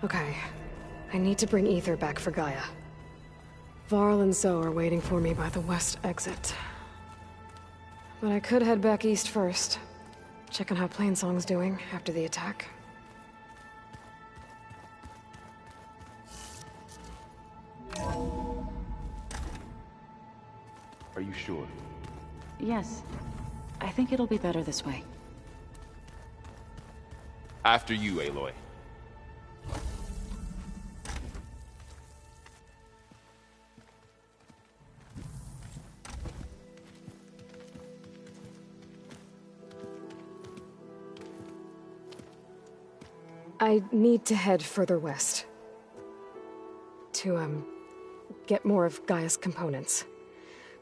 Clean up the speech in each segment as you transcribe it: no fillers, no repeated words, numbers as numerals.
Okay. I need to bring Ether back for Gaia. Varl and Zoe are waiting for me by the west exit. But I could head back east first. Check on how Plainsong's doing after the attack. Are you sure? Yes. I think it'll be better this way. After you, Aloy. I need to head further west. To, get more of Gaia's components.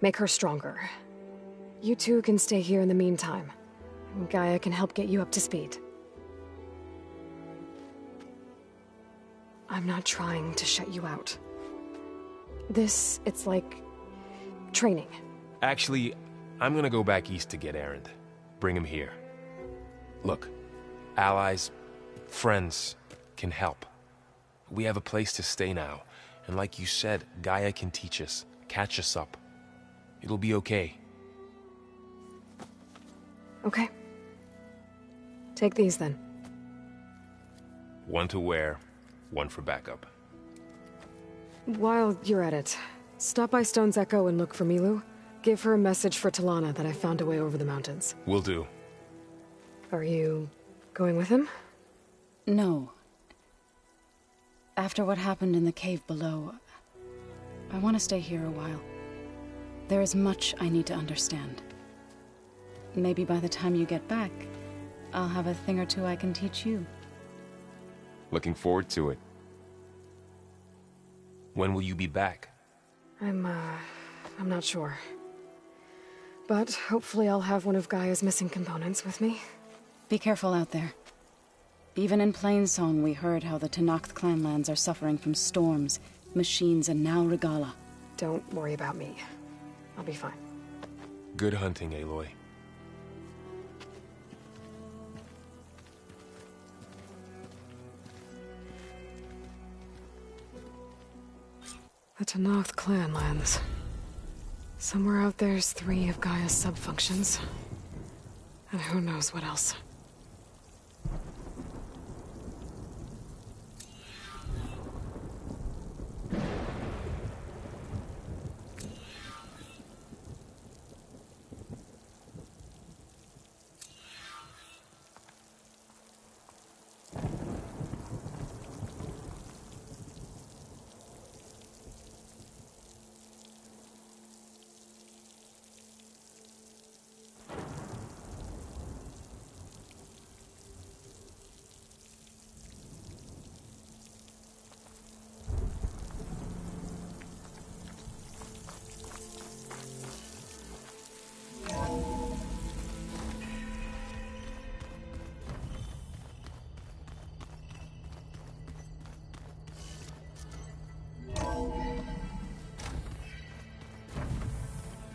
Make her stronger. You two can stay here in the meantime. Gaia can help get you up to speed. I'm not trying to shut you out. It's like... training. Actually, I'm gonna go back east to get Erend. Bring him here. Look, allies, friends can help. We have a place to stay now, and like you said, Gaia can teach us, catch us up. It'll be okay. Okay. Take these then. One to wear, one for backup. While you're at it, stop by Stone's Echo and look for Milu. Give her a message for Talana that I found a way over the mountains. Will do. Are you going with him? No. After what happened in the cave below, I want to stay here a while. There is much I need to understand. Maybe by the time you get back, I'll have a thing or two I can teach you. Looking forward to it. When will you be back? I'm not sure. But hopefully I'll have one of Gaia's missing components with me. Be careful out there. Even in Plainsong, we heard how the Tenakth clanlands are suffering from storms, machines, and now Regalla. Don't worry about me. I'll be fine. Good hunting, Aloy. The Tenakth clanlands. Somewhere out there's 3 of Gaia's sub-functions. And who knows what else.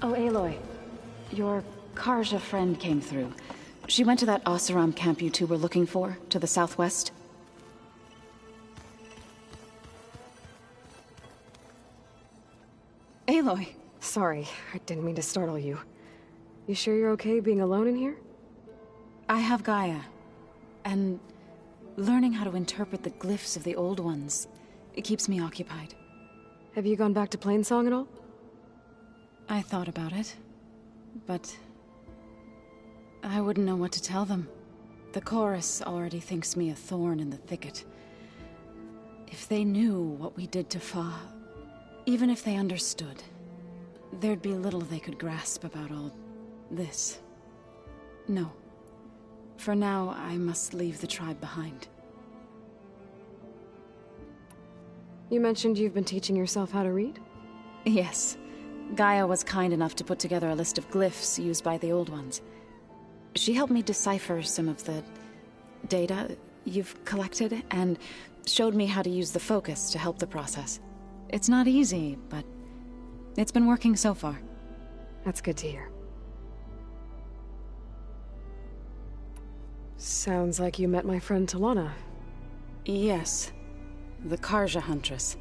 Oh, Aloy. Your Karja friend came through. She went to that Oseram camp you two were looking for, to the southwest. Aloy! Sorry, I didn't mean to startle you. You sure you're okay being alone in here? I have Gaia. And learning how to interpret the glyphs of the old ones, it keeps me occupied. Have you gone back to Plainsong at all? I thought about it, but I wouldn't know what to tell them. The chorus already thinks me a thorn in the thicket. If they knew what we did to Fa, even if they understood, there'd be little they could grasp about all this. No. For now, I must leave the tribe behind. You mentioned you've been teaching yourself how to read? Yes. Gaia was kind enough to put together a list of glyphs used by the old ones. She helped me decipher some of the data you've collected, and showed me how to use the focus to help the process. It's not easy, but it's been working so far. That's good to hear. Sounds like you met my friend Talana. Yes. The Karja Huntress.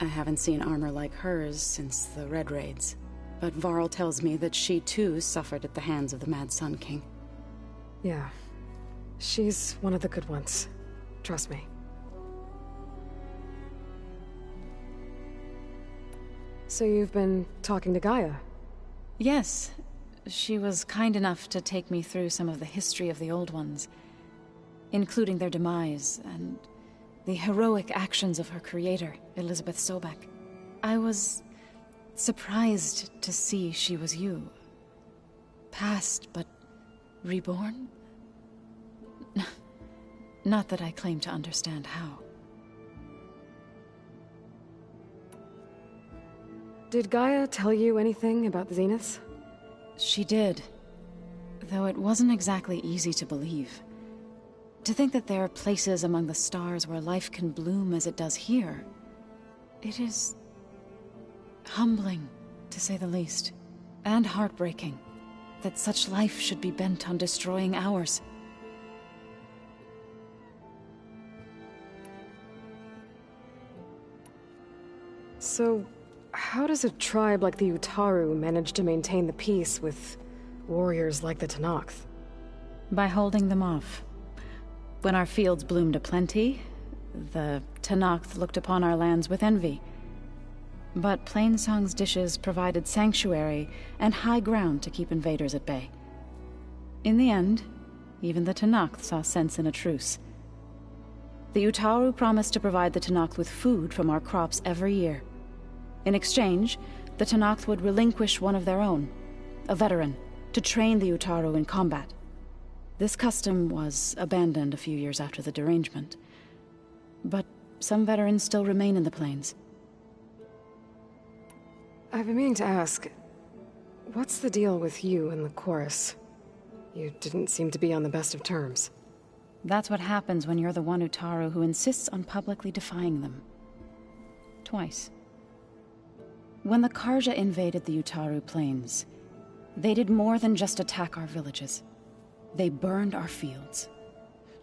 I haven't seen armor like hers since the Red Raids, but Varl tells me that she too suffered at the hands of the Mad Sun King. Yeah. She's one of the good ones. Trust me. So you've been talking to Gaia? Yes. She was kind enough to take me through some of the history of the Old Ones, including their demise and the heroic actions of her creator, Elizabeth Sobek. I was surprised to see she was you. Past, but reborn? Not that I claim to understand how. Did Gaia tell you anything about the Zeniths? She did, though it wasn't exactly easy to believe. To think that there are places among the stars where life can bloom as it does here, it is humbling, to say the least, and heartbreaking that such life should be bent on destroying ours. So, how does a tribe like the Utaru manage to maintain the peace with warriors like the Tenakth? By holding them off. When our fields bloomed aplenty, the Tenakth looked upon our lands with envy. But Plainsong's dishes provided sanctuary and high ground to keep invaders at bay. In the end, even the Tenakth saw sense in a truce. The Utaru promised to provide the Tenakth with food from our crops every year. In exchange, the Tenakth would relinquish one of their own, a veteran, to train the Utaru in combat. This custom was abandoned a few years after the derangement, but some veterans still remain in the plains. I've been meaning to ask, what's the deal with you and the chorus? You didn't seem to be on the best of terms. That's what happens when you're the one Utaru who insists on publicly defying them. Twice. When the Karja invaded the Utaru plains, they did more than just attack our villages. They burned our fields,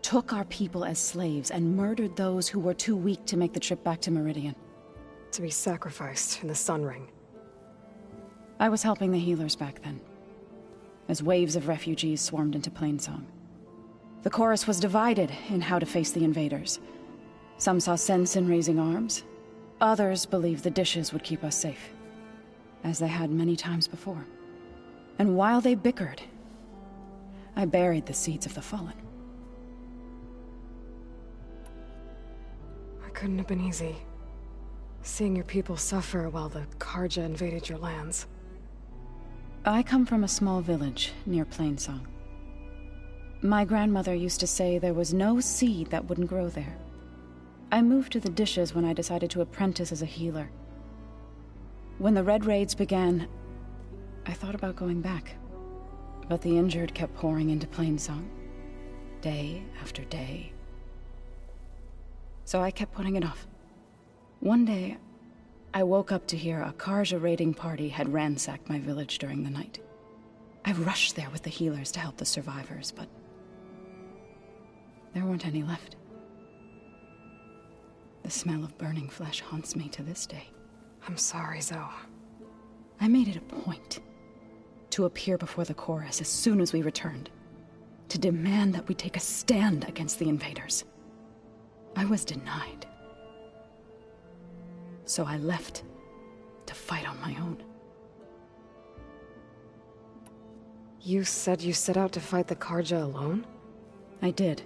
took our people as slaves, and murdered those who were too weak to make the trip back to Meridian. To be sacrificed in the Sun Ring. I was helping the healers back then, as waves of refugees swarmed into Plainsong. The chorus was divided in how to face the invaders. Some saw sense in raising arms. Others believed the dishes would keep us safe, as they had many times before. And while they bickered, I buried the seeds of the Fallen. It couldn't have been easy. Seeing your people suffer while the Karja invaded your lands. I come from a small village near Plainsong. My grandmother used to say there was no seed that wouldn't grow there. I moved to the dishes when I decided to apprentice as a healer. When the Red Raids began, I thought about going back. But the injured kept pouring into Plainsong, day after day. So I kept putting it off. One day, I woke up to hear a Karja raiding party had ransacked my village during the night. I rushed there with the healers to help the survivors, but there weren't any left. The smell of burning flesh haunts me to this day. I'm sorry, Zoe. I made it a point to appear before the chorus as soon as we returned, to demand that we take a stand against the invaders. I was denied. So I left to fight on my own. You said you set out to fight the Karja alone? I did.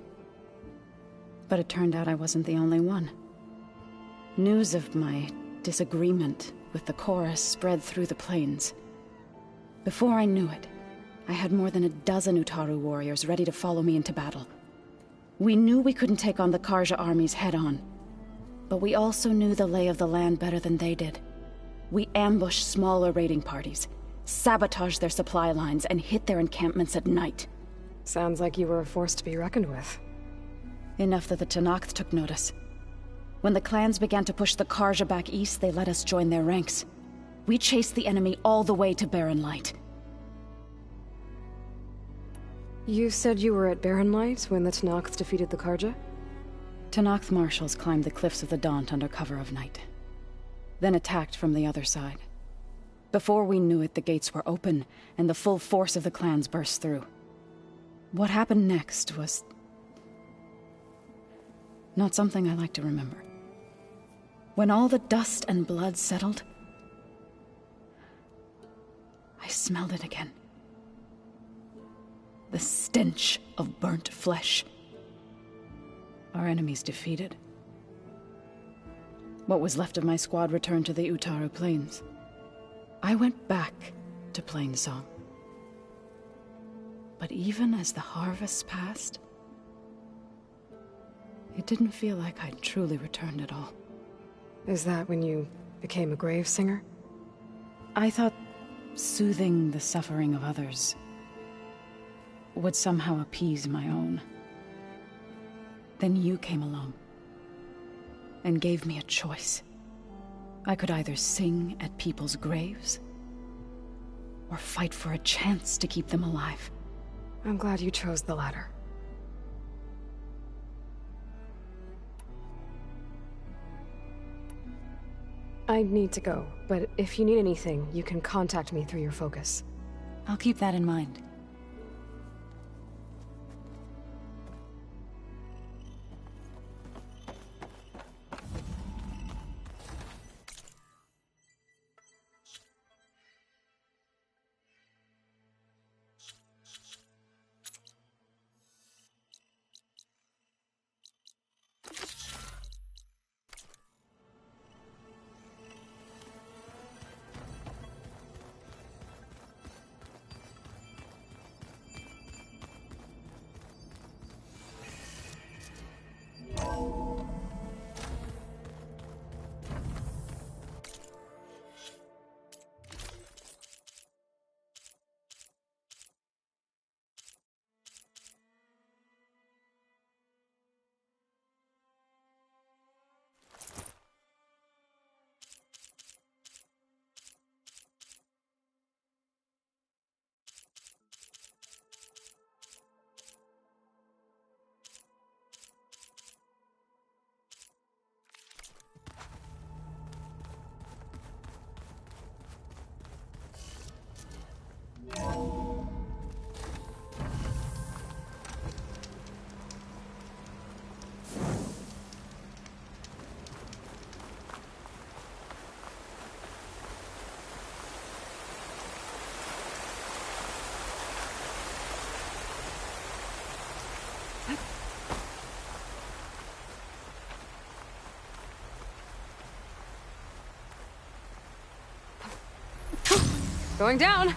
But it turned out I wasn't the only one. News of my disagreement with the chorus spread through the plains. Before I knew it, I had more than a dozen Utaru warriors ready to follow me into battle. We knew we couldn't take on the Karja armies head-on, but we also knew the lay of the land better than they did. We ambushed smaller raiding parties, sabotaged their supply lines, and hit their encampments at night. Sounds like you were a force to be reckoned with. Enough that the Tenakth took notice. When the clans began to push the Karja back east, they let us join their ranks. We chased the enemy all the way to Barren Light. You said you were at Barren Light when the Tenakth defeated the Karja? Tenakth marshals climbed the cliffs of the Daunt under cover of night, then attacked from the other side. Before we knew it, the gates were open, and the full force of the clans burst through. What happened next was not something I like to remember. When all the dust and blood settled, I smelled it again. The stench of burnt flesh. Our enemies defeated. What was left of my squad returned to the Utaru Plains. I went back to Plainsong. But even as the harvests passed, it didn't feel like I'd truly returned at all. Is that when you became a grave singer? I thought soothing the suffering of others would somehow appease my own. Then you came along and gave me a choice. I could either sing at people's graves or fight for a chance to keep them alive. I'm glad you chose the latter. I need to go, but if you need anything, you can contact me through your focus. I'll keep that in mind. Going down!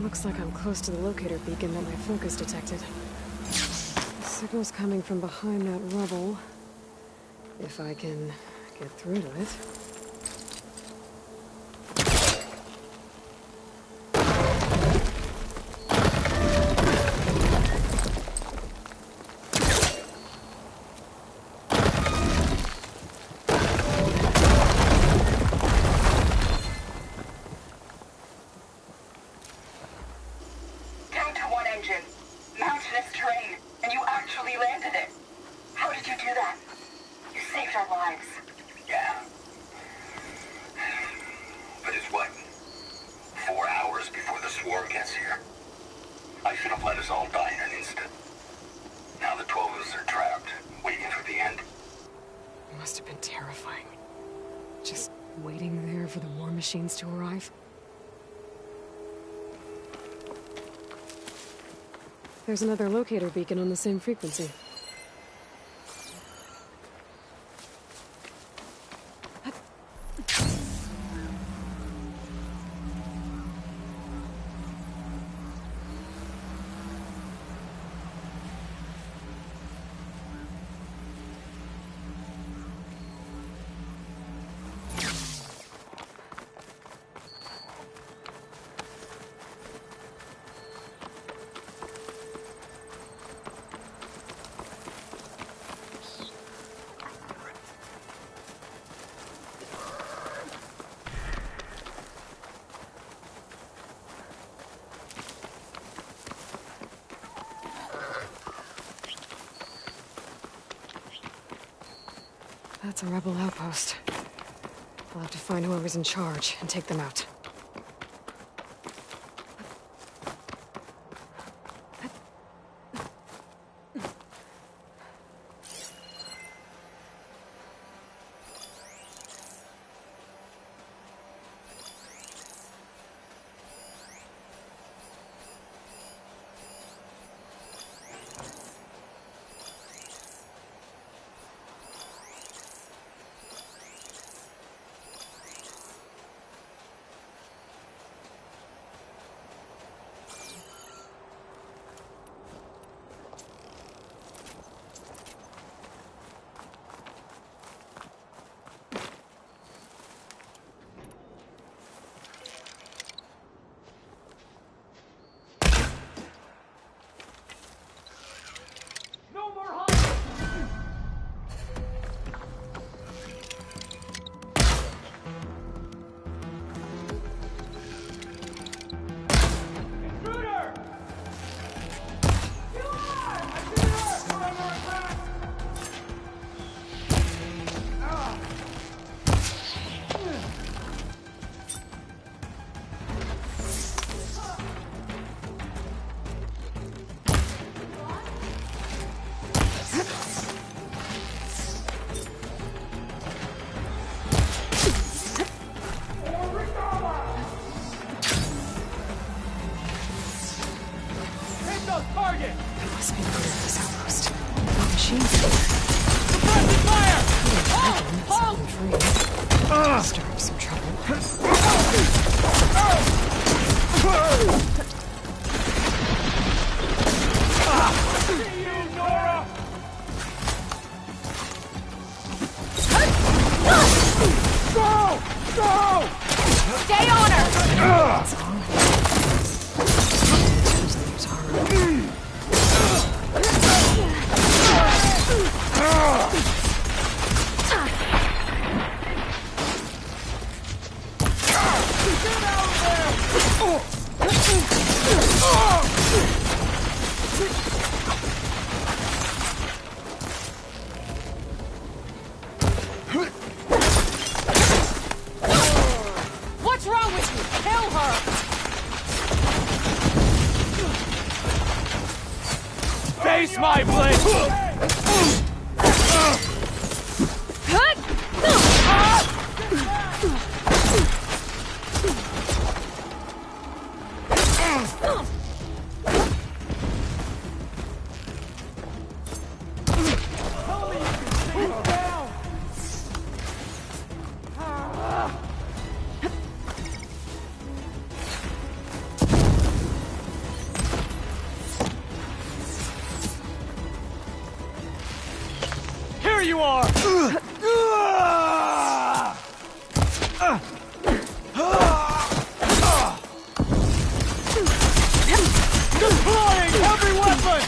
Looks like I'm close to the locator beacon that my focus detected. The signal's coming from behind that rubble. If I can get through to it. machines to arrive. There's another locator beacon on the same frequency. That's a rebel outpost. I'll have to find whoever's in charge and take them out. Face my blade! Here you are! Deploying every weapon!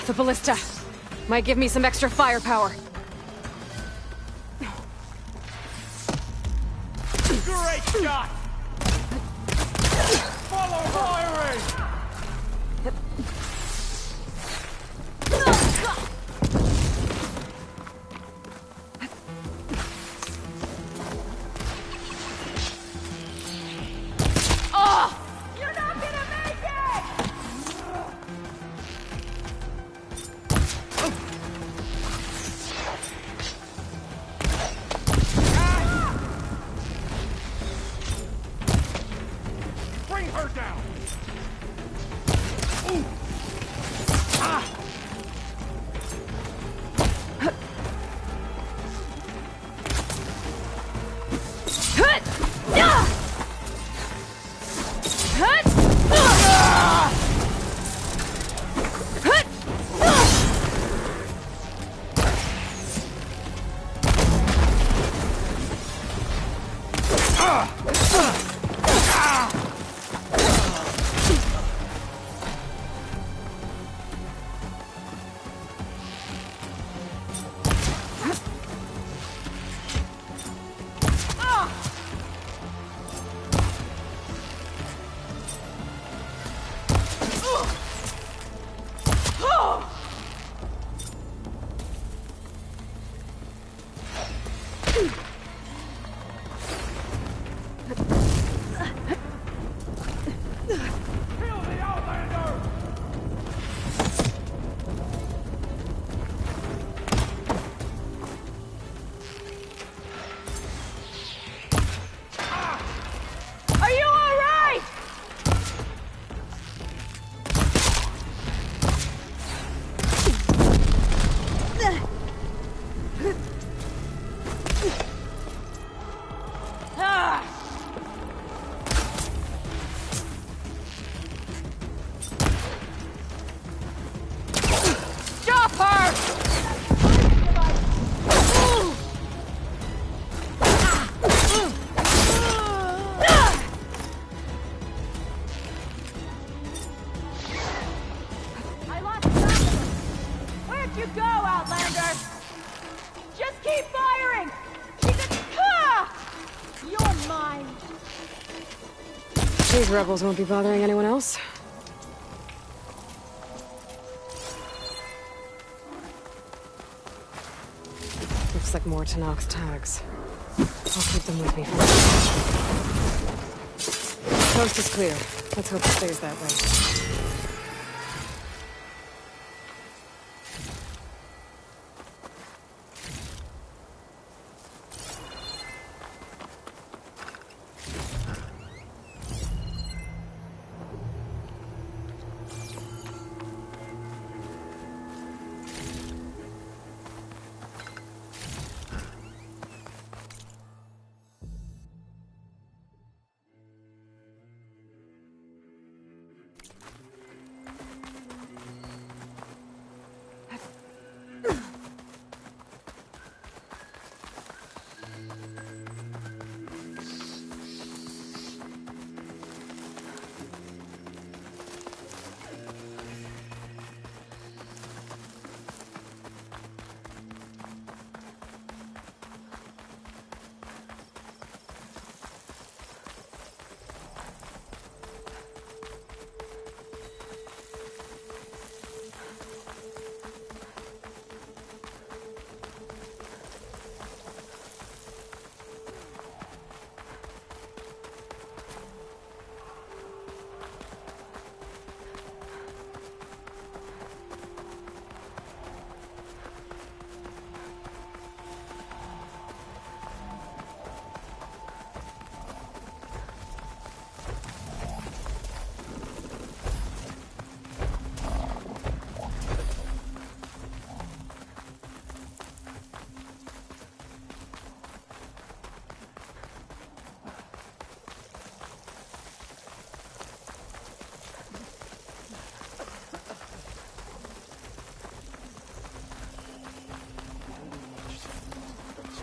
the ballista. Might give me some extra firepower. Great shot! Follow firing! You're not gonna make it! Bring her down! Kill the Outlander! Are you alright? Stop her! I lost track of him. Where'd you go, Outlander? Just keep firing! You're mine! These rebels won't be bothering anyone else. Looks like more Tanoch's tags. I'll keep them with me for now. Coast is clear. Let's hope it stays that way.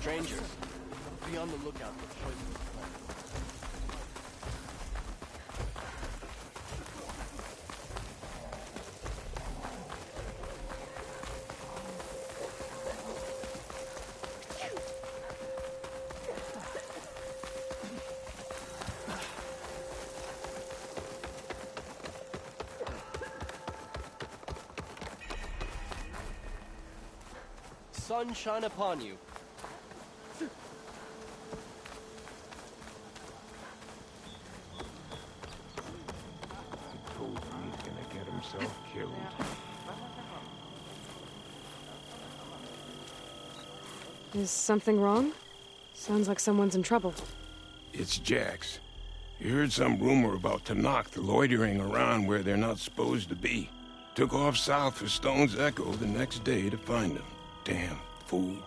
Strangers, be on the lookout for poisonous plants. sun shine upon you. Told me he's gonna get himself killed. Is something wrong? Sounds like someone's in trouble. It's Jax. He heard some rumor about Tenakth loitering around where they're not supposed to be. Took off south for Stone's Echo the next day to find him. Damn fool.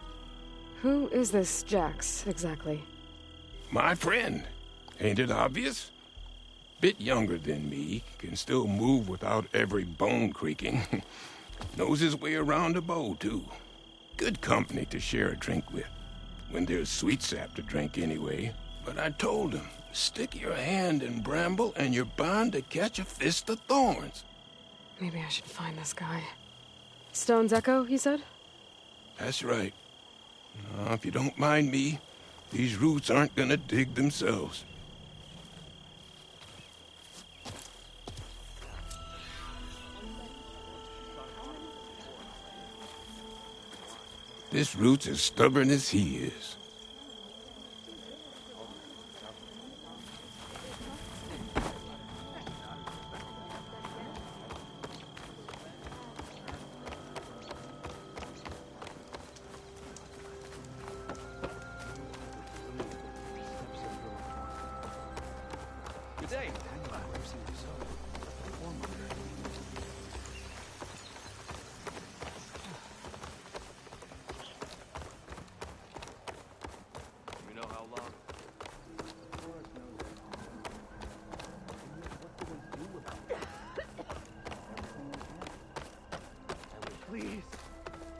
Who is this Jax, exactly? My friend. Ain't it obvious? Bit younger than me, can still move without every bone creaking. Knows his way around a bow, too. Good company to share a drink with. When there's sweet sap to drink anyway. But I told him, stick your hand in bramble and you're bound to catch a fist of thorns. Maybe I should find this guy. Stone's Echo, he said? That's right. Now, if you don't mind me, these roots aren't gonna dig themselves. This root's as stubborn as he is. Good day. You know how long? Please,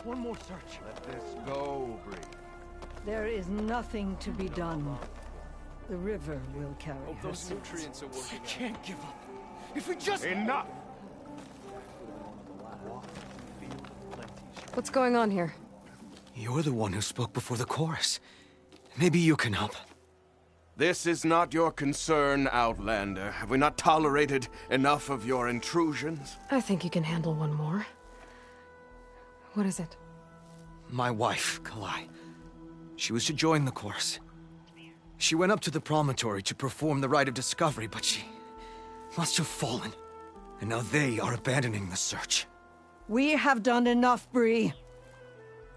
one more search. Let this go, Bree. There is nothing to be done. The river will carry Hope her those sins. nutrients are I working. can't give up. If we just... Enough! What's going on here? You're the one who spoke before the chorus. Maybe you can help. This is not your concern, Outlander. Have we not tolerated enough of your intrusions? I think you can handle one more. What is it? My wife, Kalai. She was to join the chorus. She went up to the promontory to perform the rite of discovery, but she must have fallen. And now they are abandoning the search. We have done enough, Bree.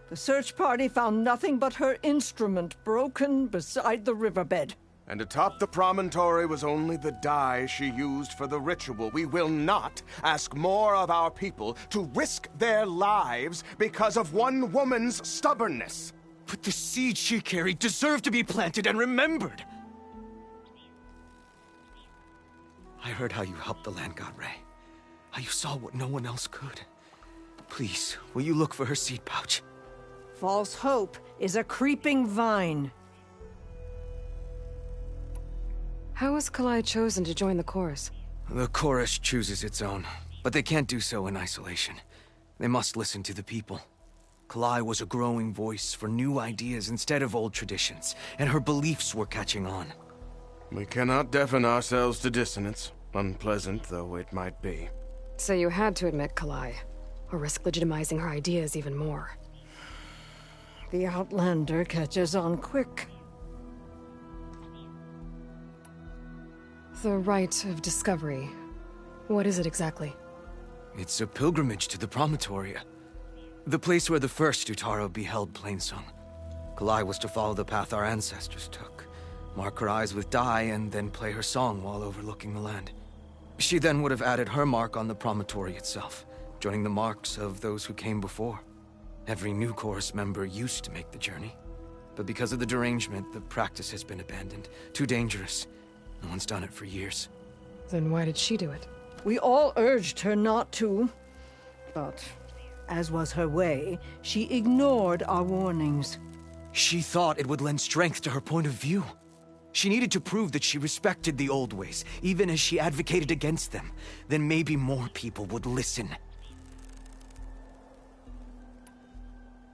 The search party found nothing but her instrument broken beside the riverbed. And atop the promontory was only the dye she used for the ritual. We will not ask more of our people to risk their lives because of one woman's stubbornness. But the seed she carried deserved to be planted and remembered. I heard how you helped the land god Ray. How you saw what no one else could. Please, will you look for her seed pouch? False hope is a creeping vine. How was Kalai chosen to join the chorus? The chorus chooses its own, but they can't do so in isolation. They must listen to the people. Kalai was a growing voice for new ideas instead of old traditions, and her beliefs were catching on. We cannot deafen ourselves to dissonance, unpleasant though it might be. So you had to admit Kalai, or risk legitimizing her ideas even more. The Outlander catches on quick. The rite of discovery. What is it exactly? It's a pilgrimage to the Promontoria. The place where the first Utaro beheld Plainsong. Kalai was to follow the path our ancestors took. Mark her eyes with dye and then play her song while overlooking the land. She then would have added her mark on the promontory itself, joining the marks of those who came before. Every new chorus member used to make the journey. But because of the derangement, the practice has been abandoned. Too dangerous. No one's done it for years. Then why did she do it? We all urged her not to, but as was her way, she ignored our warnings. She thought it would lend strength to her point of view. She needed to prove that she respected the old ways, even as she advocated against them. Then maybe more people would listen.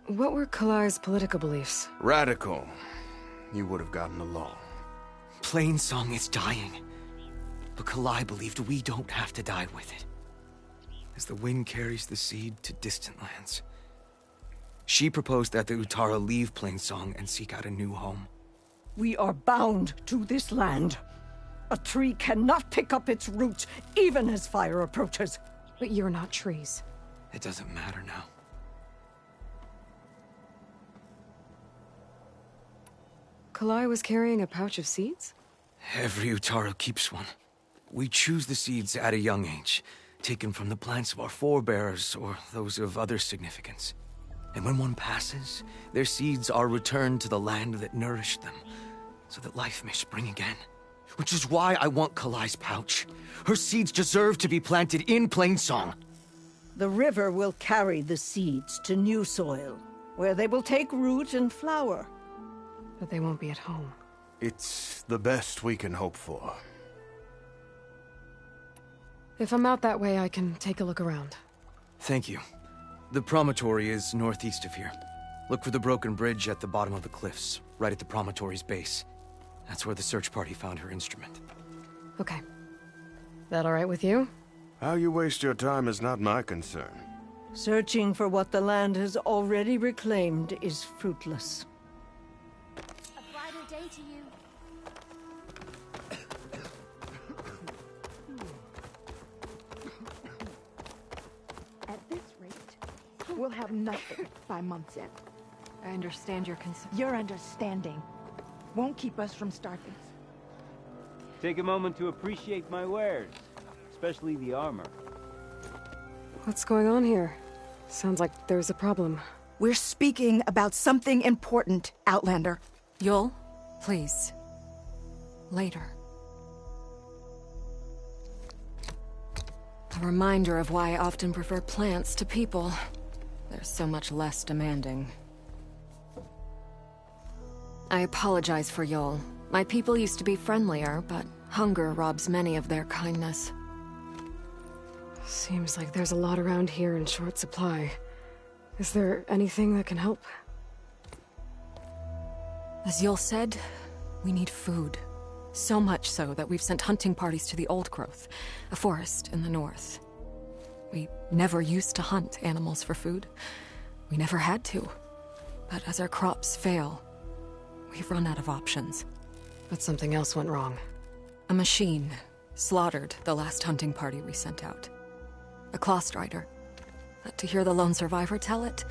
What were Kalai's political beliefs? Radical. You would have gotten along. Plainsong is dying. But Kalai believed we don't have to die with it. As the wind carries the seed to distant lands. She proposed that the Utara leave Plainsong and seek out a new home. We are bound to this land. A tree cannot pick up its roots, even as fire approaches. But you're not trees. It doesn't matter now. Kalai was carrying a pouch of seeds? Every Utara keeps one. We choose the seeds at a young age, taken from the plants of our forebears or those of other significance. And when one passes, their seeds are returned to the land that nourished them, so that life may spring again. Which is why I want Kalai's pouch. Her seeds deserve to be planted in Plainsong. The river will carry the seeds to new soil, where they will take root and flower. But they won't be at home. It's the best we can hope for. If I'm out that way, I can take a look around. Thank you. The promontory is northeast of here. Look for the broken bridge at the bottom of the cliffs, right at the promontory's base. That's where the search party found her instrument. Okay. That all right with you? How you waste your time is not my concern. Searching for what the land has already reclaimed is fruitless. A brighter day to you. At this rate, we'll have nothing by month's end. I understand your concern. Your understanding won't keep us from starving. Take a moment to appreciate my wares, especially the armor. What's going on here? Sounds like there's a problem. We're speaking about something important, Outlander. Yul, please. Later. A reminder of why I often prefer plants to people. They're so much less demanding. I apologize for Yul. My people used to be friendlier, but hunger robs many of their kindness. Seems like there's a lot around here in short supply. Is there anything that can help? As Yul said, we need food. So much so that we've sent hunting parties to the Old Growth, a forest in the north. We never used to hunt animals for food. We never had to. But as our crops fail, we've run out of options. But something else went wrong. A machine slaughtered the last hunting party we sent out. A Clawstrider. But to hear the lone survivor tell it,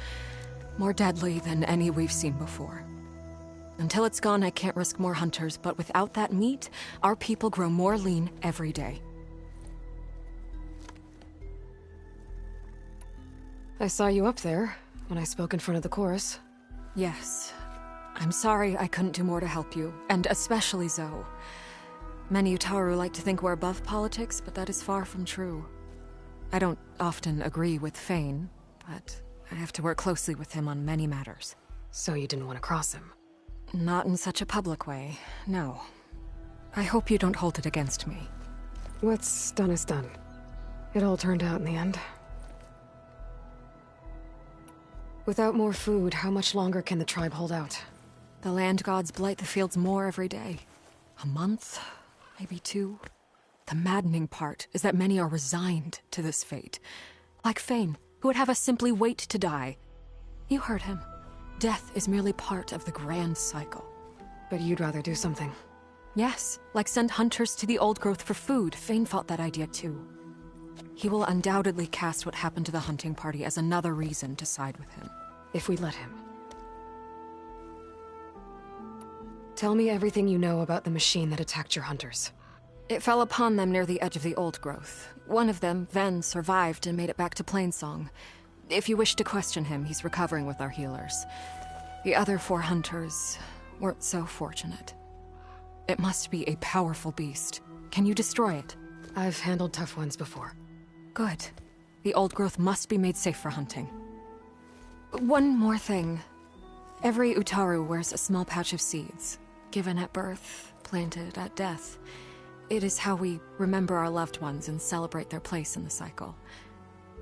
more deadly than any we've seen before. Until it's gone, I can't risk more hunters, but without that meat, our people grow more lean every day. I saw you up there when I spoke in front of the chorus. Yes. I'm sorry I couldn't do more to help you, and especially Zoe. Many Utaru like to think we're above politics, but that is far from true. I don't often agree with Fane, but I have to work closely with him on many matters. So you didn't want to cross him? Not in such a public way, no. I hope you don't hold it against me. What's done is done. It all turned out in the end. Without more food, how much longer can the tribe hold out? The land gods blight the fields more every day. A month? Maybe 2? The maddening part is that many are resigned to this fate. Like Fane, who would have us simply wait to die. You heard him. Death is merely part of the grand cycle. But you'd rather do something. Yes, like send hunters to the Old Growth for food. Fane fought that idea too. He will undoubtedly cast what happened to the hunting party as another reason to side with him. If we let him. Tell me everything you know about the machine that attacked your hunters. It fell upon them near the edge of the Old Growth. One of them, Ven, survived and made it back to Plainsong. If you wish to question him, he's recovering with our healers. The other 4 hunters weren't so fortunate. It must be a powerful beast. Can you destroy it? I've handled tough ones before. Good. The Old Growth must be made safe for hunting. One more thing. Every Utaru wears a small pouch of seeds, given at birth, planted at death. It is how we remember our loved ones and celebrate their place in the cycle.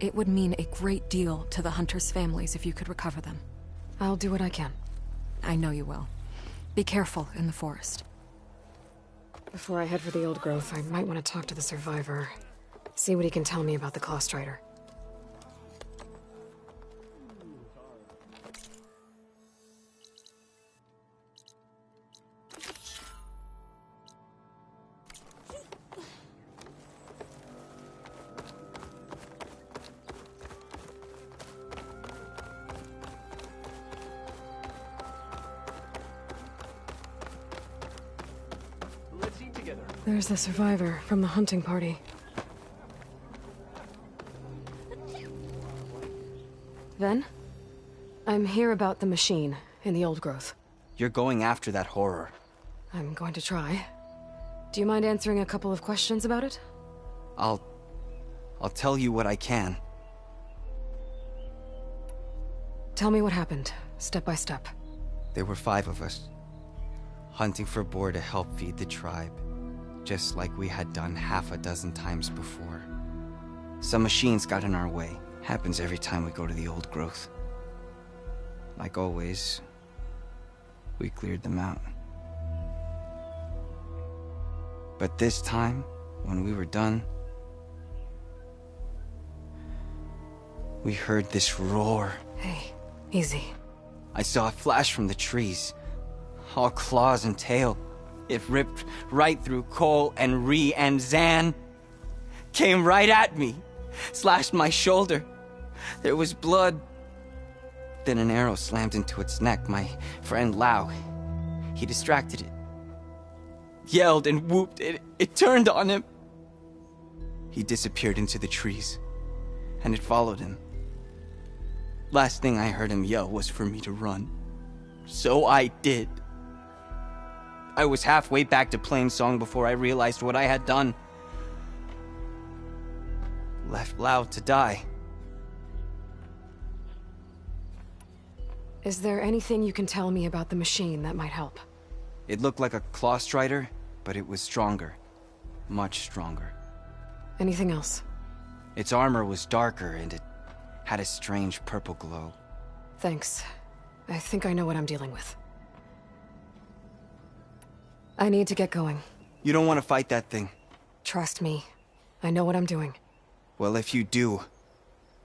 It would mean a great deal to the hunters' families if you could recover them. I'll do what I can. I know you will. Be careful in the forest. Before I head for the Old Growth, I might want to talk to the survivor. See what he can tell me about the Clawstrider. There's the survivor from the hunting party. Ven? I'm here about the machine in the old growth. You're going after that horror. I'm going to try. Do you mind answering a couple of questions about it? I'll tell you what I can. Tell me what happened, step by step. There were 5 of us, hunting for boar to help feed the tribe, just like we had done half a dozen times before. Some machines got in our way. Happens every time we go to the old growth. Like always, we cleared them out. But this time, when we were done, we heard this roar. Hey, easy. I saw a flash from the trees, all claws and tail. It ripped right through Cole and Ree, and Zan came right at me, slashed my shoulder. There was blood. Then an arrow slammed into its neck. My friend Lau, he distracted it. Yelled and whooped. It turned on him. He disappeared into the trees, and it followed him. Last thing I heard him yell was for me to run. So I did. I was halfway back to Plainsong before I realized what I had done. Left Lau to die. Is there anything you can tell me about the machine that might help? It looked like a claw strider, but it was stronger. Much stronger. Anything else? Its armor was darker, and it had a strange purple glow. Thanks. I think I know what I'm dealing with. I need to get going. You don't want to fight that thing. Trust me. I know what I'm doing. Well, if you do,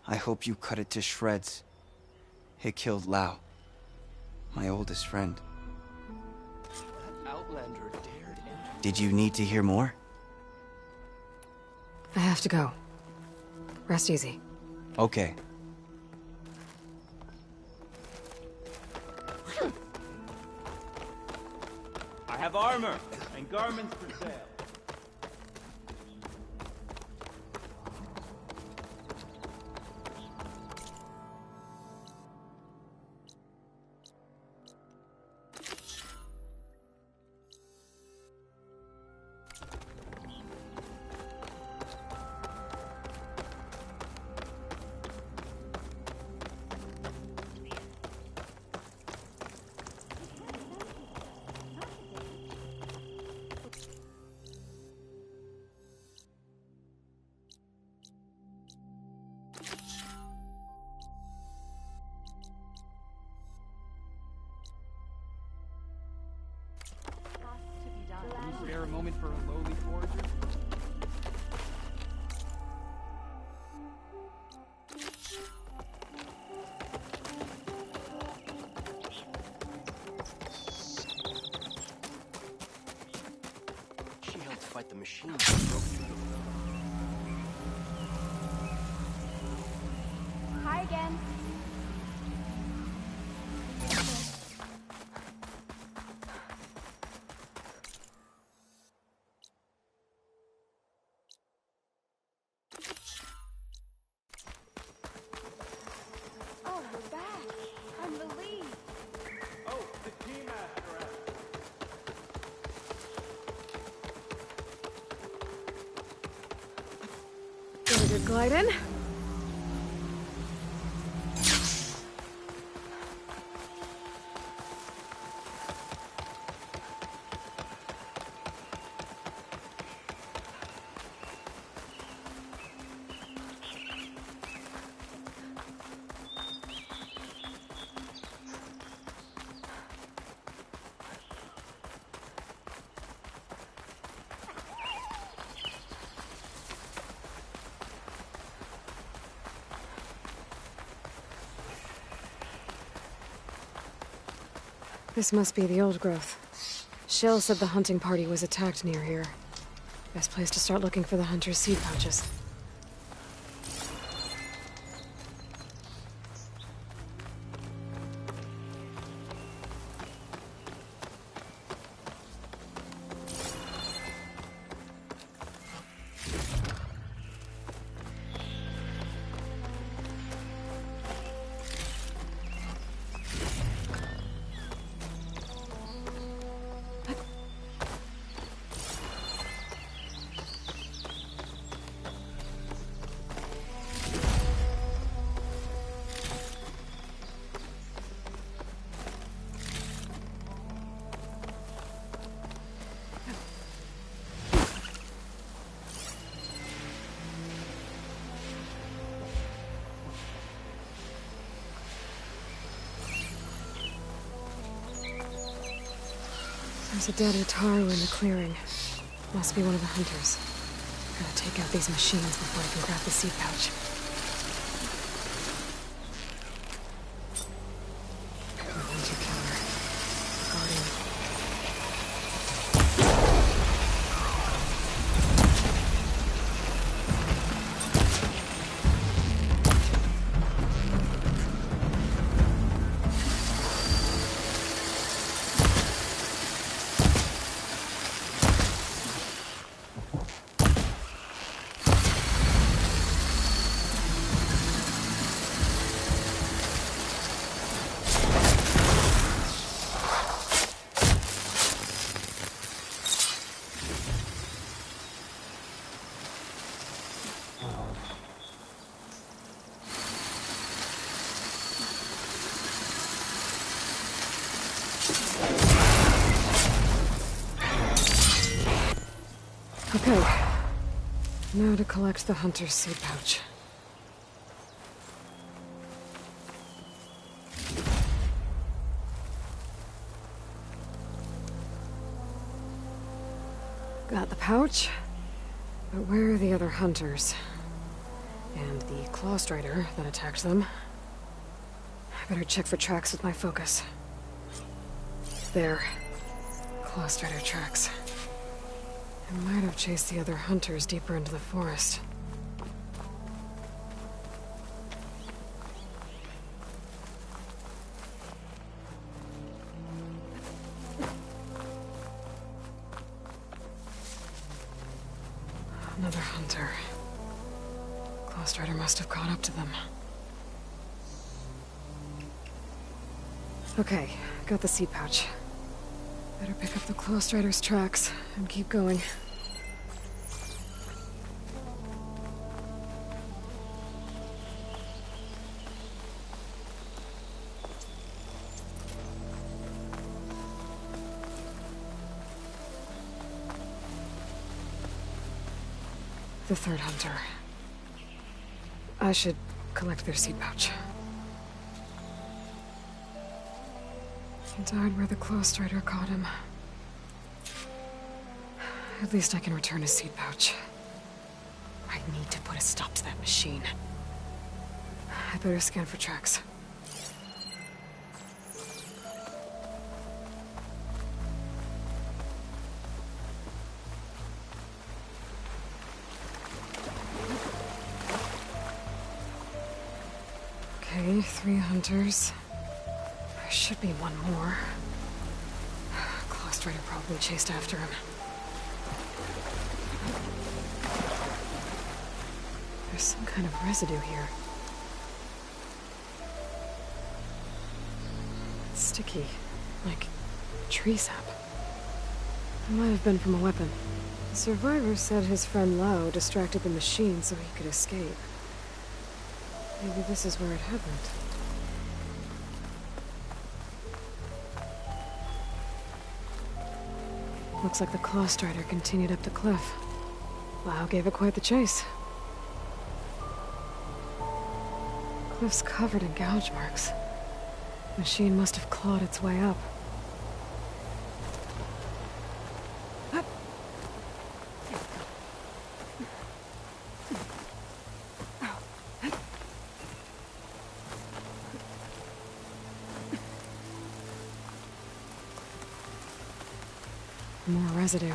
I hope you cut it to shreds. It killed Lau, my oldest friend. That Outlander dared enter. Did you need to hear more? I have to go. Rest easy. Okay. I have armor and garments for sale. Can you spare a moment for a lowly forager? She helped fight the machine that broke through the... Hi again. Oh, we're back. I'm relieved. Oh, the Keymaster asked. Get a good glide in. This must be the old growth. Shell said the hunting party was attacked near here. Best place to start looking for the hunter's seed pouches. There's a dead Utaru in the clearing. Must be one of the hunters. Gotta take out these machines before I can grab the seed pouch. Hunter killer. Guardian. Okay. Now to collect the hunter's seed pouch. Got the pouch, but where are the other hunters? And the Clawstrider that attacked them? I better check for tracks with my focus. There. Clawstrider tracks. I might have chased the other hunters deeper into the forest. Another hunter. Clawstrider must have caught up to them. Okay, got the seed pouch. Better pick up the Clawstrider's tracks and keep going. The third hunter. I should collect their seed pouch. He died where the Clawstrider caught him. At least I can return his seed pouch. I need to put a stop to that machine. I better scan for tracks. Okay, 3 hunters. There should be one more. Clawstrider probably chased after him. There's some kind of residue here. It's sticky, like tree sap. It might have been from a weapon. The survivor said his friend Lao distracted the machine so he could escape. Maybe this is where it happened. Looks like the Clawstrider continued up the cliff. Lao gave it quite the chase. Cliff's covered in gouge marks. Machine must have clawed its way up. More residue.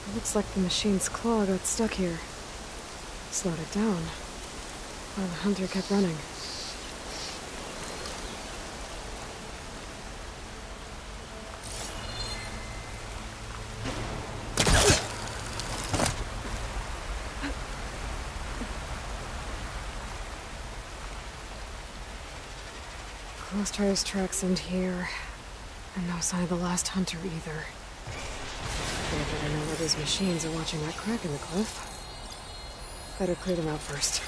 It looks like the machine's claw got stuck here. Slowed it down, while the hunter kept running. Clawstrider's tracks end here, and no sign of the last hunter either. I don't know where those machines are watching that crack in the cliff. Better clear them out first.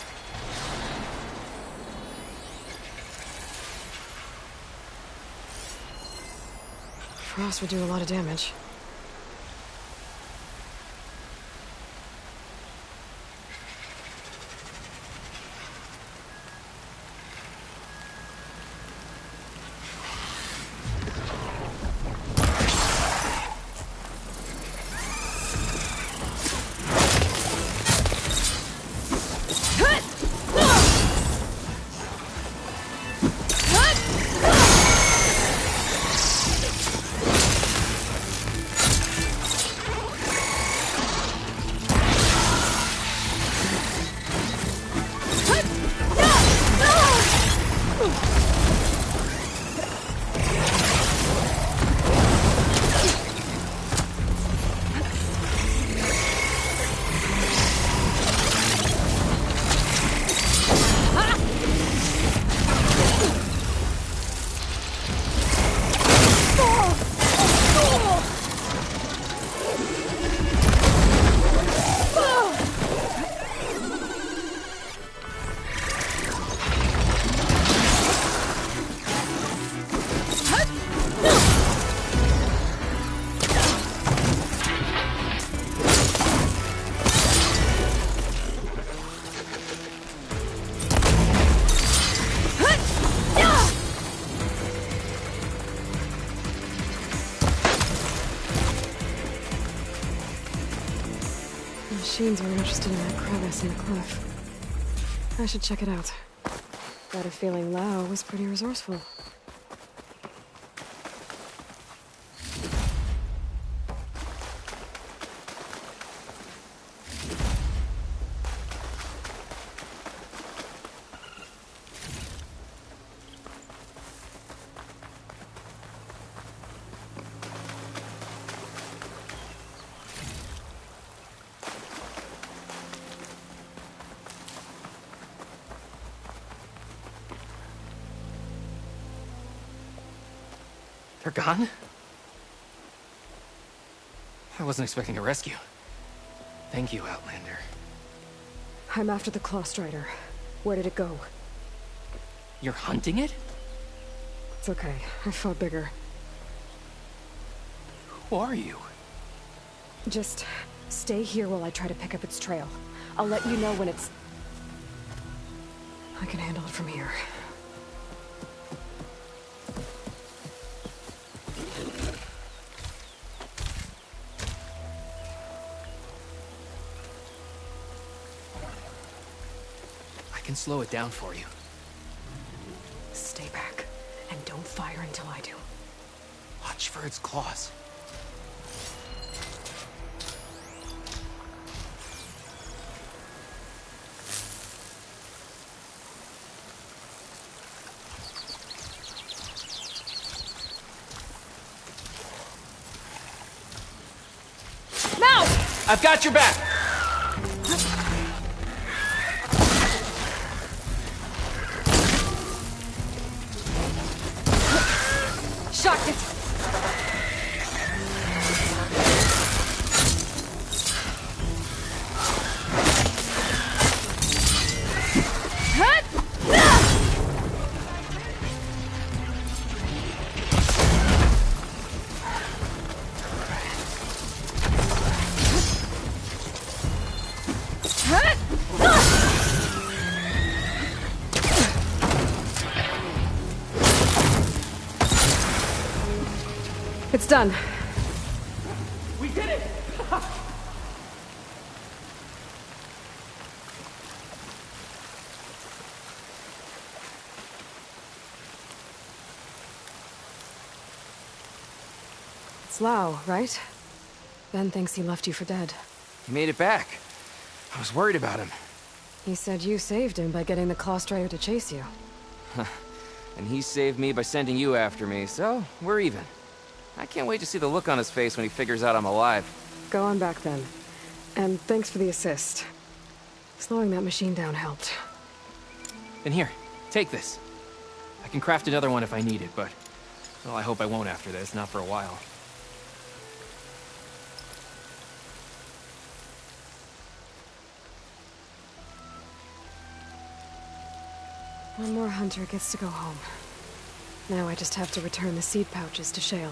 Frost would do a lot of damage. machines were interested in that crevice in the cliff. I should check it out. Got a feeling Lao was pretty resourceful. They're gone? I wasn't expecting a rescue. Thank you, Outlander. I'm after the Claw Strider. Where did it go? You're hunting it? It's okay. I fought bigger. Who are you? Just stay here while I try to pick up its trail. I'll let you know when it's... I can handle it from here. I can slow it down for you. Stay back, and don't fire until I do. Watch for its claws. Now! I've got your back! Shocked it! It's done. We did it! It's Lao, right? Ben thinks he left you for dead. He made it back. I was worried about him. He said you saved him by getting the Claw Strider to chase you. And he saved me by sending you after me, so we're even. I can't wait to see the look on his face when he figures out I'm alive. Go on back then. And thanks for the assist. Slowing that machine down helped. And here, take this. I can craft another one if I need it, but... well, I hope I won't after this, not for a while. One more hunter gets to go home. Now I just have to return the seed pouches to Shale.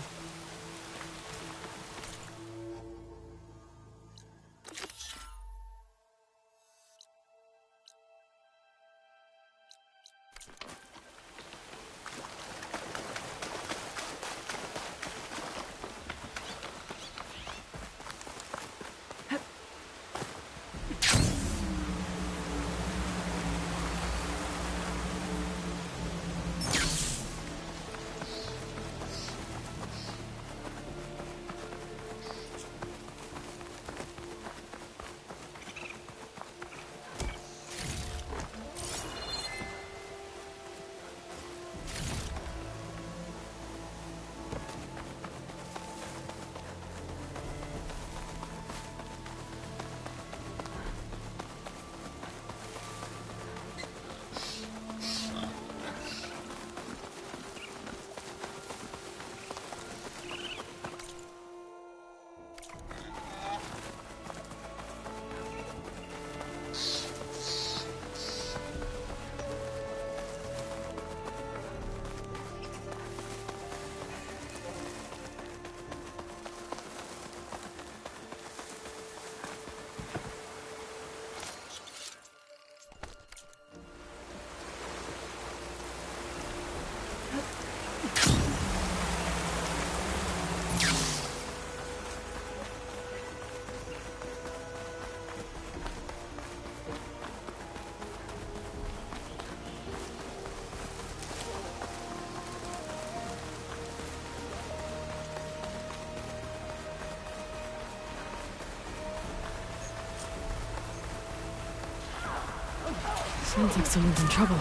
Sounds like someone's in trouble.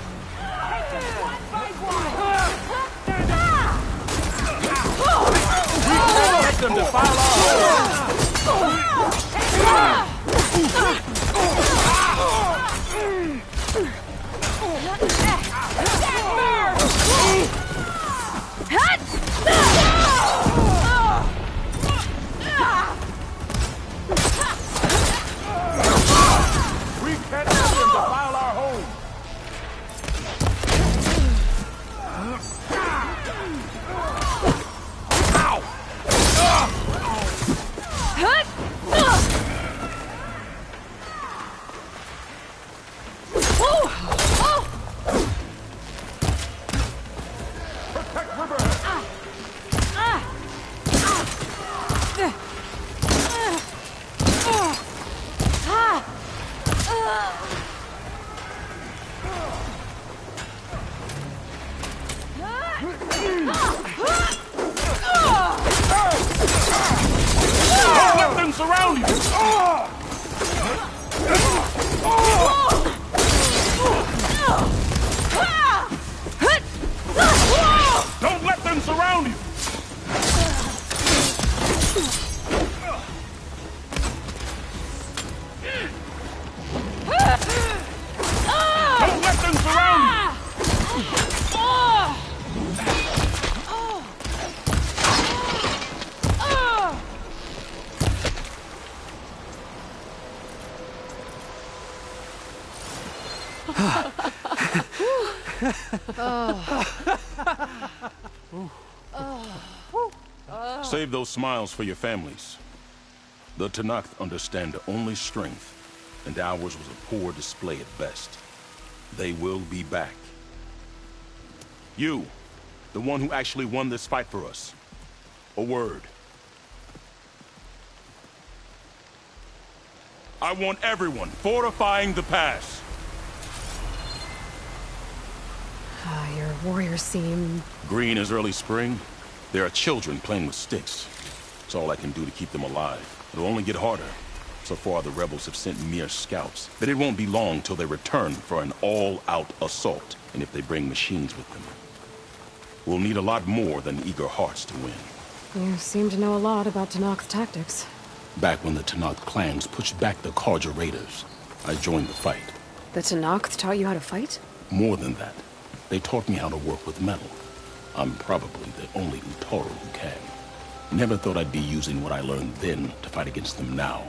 Let them defile We can't let them defile our home. Don't let them surround you! Don't let them surround you! Don't let them surround you! Save those smiles for your families. The Tenakth understand only strength, and ours was a poor display at best. They will be back. You, the one who actually won this fight for us. A word. I want everyone fortifying the pass. Your warriors seem... Green as early spring. There are children playing with sticks. It's all I can do to keep them alive. It'll only get harder. So far, the rebels have sent mere scouts. But it won't be long till they return for an all-out assault. And if they bring machines with them, we'll need a lot more than eager hearts to win. You seem to know a lot about Tenakth tactics. Back when the Tenakth clans pushed back the Carja raiders, I joined the fight. The Tenakth taught you how to fight? More than that, they taught me how to work with metal. I'm probably the only Utaru who can. Never thought I'd be using what I learned then to fight against them now.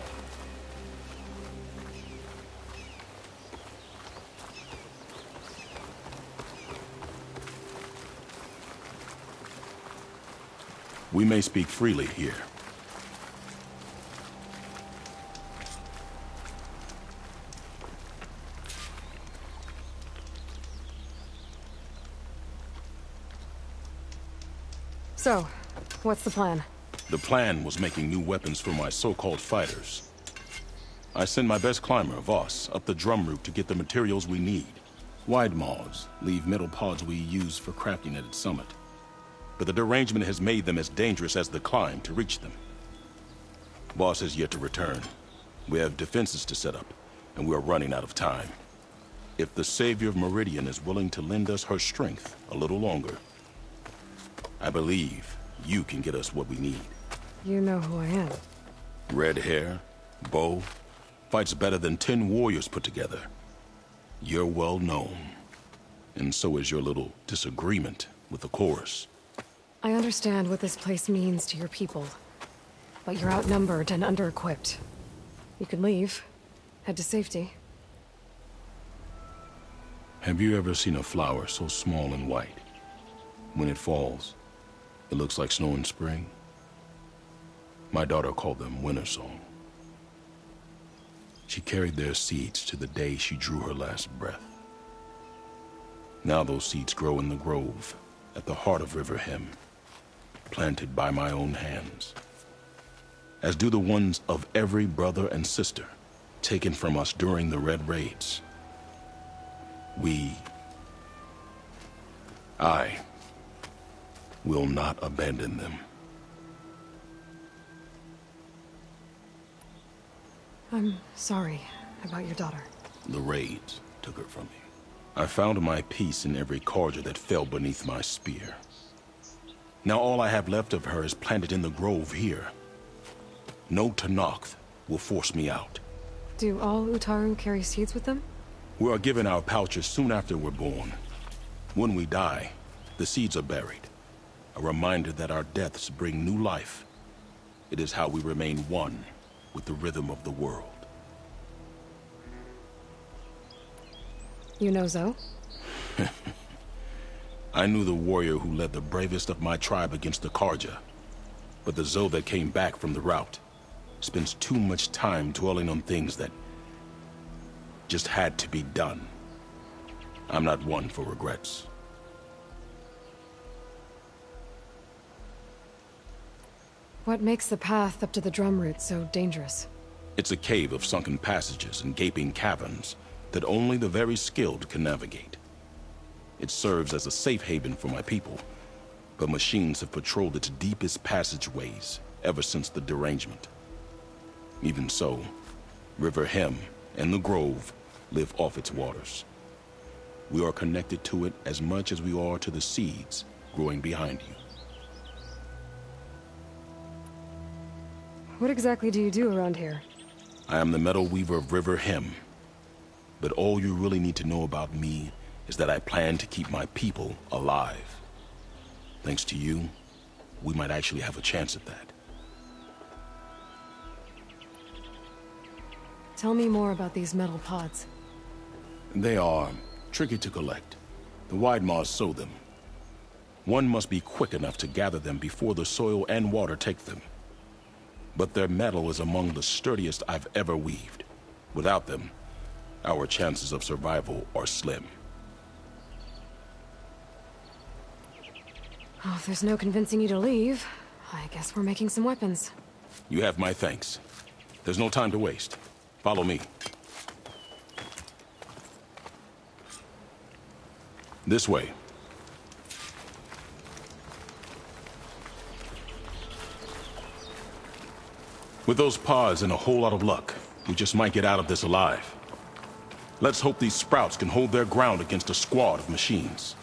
We may speak freely here. So, what's the plan? The plan was making new weapons for my so-called fighters. I send my best climber, Voss, up the drum route to get the materials we need. Wide maws leave metal pods we use for crafting at its summit. But the derangement has made them as dangerous as the climb to reach them. Voss has yet to return. We have defenses to set up, and we are running out of time. If the Savior of Meridian is willing to lend us her strength a little longer, I believe you can get us what we need. You know who I am. Red hair, bow, fights better than 10 warriors put together. You're well known. And so is your little disagreement with the chorus. I understand what this place means to your people. But you're outnumbered and under-equipped. You can leave. Head to safety. Have you ever seen a flower so small and white? When it falls, it looks like snow in spring. My daughter called them winter song. She carried their seeds to the day she drew her last breath. Now those seeds grow in the grove at the heart of River Hem, planted by my own hands, as do the ones of every brother and sister taken from us during the Red Raids. I will not abandon them. I'm sorry about your daughter. The raids took her from me. I found my peace in every Carja that fell beneath my spear. Now all I have left of her is planted in the grove here. No Tenakth will force me out. Do all Utaru carry seeds with them? We are given our pouches soon after we're born. When we die, the seeds are buried. A reminder that our deaths bring new life. It is how we remain one with the rhythm of the world. You know Zoe? I knew the warrior who led the bravest of my tribe against the Carja. But the Zoe that came back from the rout spends too much time dwelling on things that just had to be done. I'm not one for regrets. What makes the path up to the drum root so dangerous? It's a cave of sunken passages and gaping caverns that only the very skilled can navigate. It serves as a safe haven for my people, but machines have patrolled its deepest passageways ever since the derangement. Even so, River Hem and the Grove live off its waters. We are connected to it as much as we are to the seeds growing behind you. What exactly do you do around here? I am the Metal Weaver of River Hem. But all you really need to know about me is that I plan to keep my people alive. Thanks to you, we might actually have a chance at that. Tell me more about these metal pods. They are tricky to collect. The Widemaws sow them. One must be quick enough to gather them before the soil and water take them. But their metal is among the sturdiest I've ever weaved. Without them, our chances of survival are slim. Oh, if there's no convincing you to leave, I guess we're making some weapons. You have my thanks. There's no time to waste. Follow me. This way. With those pods and a whole lot of luck, we just might get out of this alive. Let's hope these sprouts can hold their ground against a squad of machines.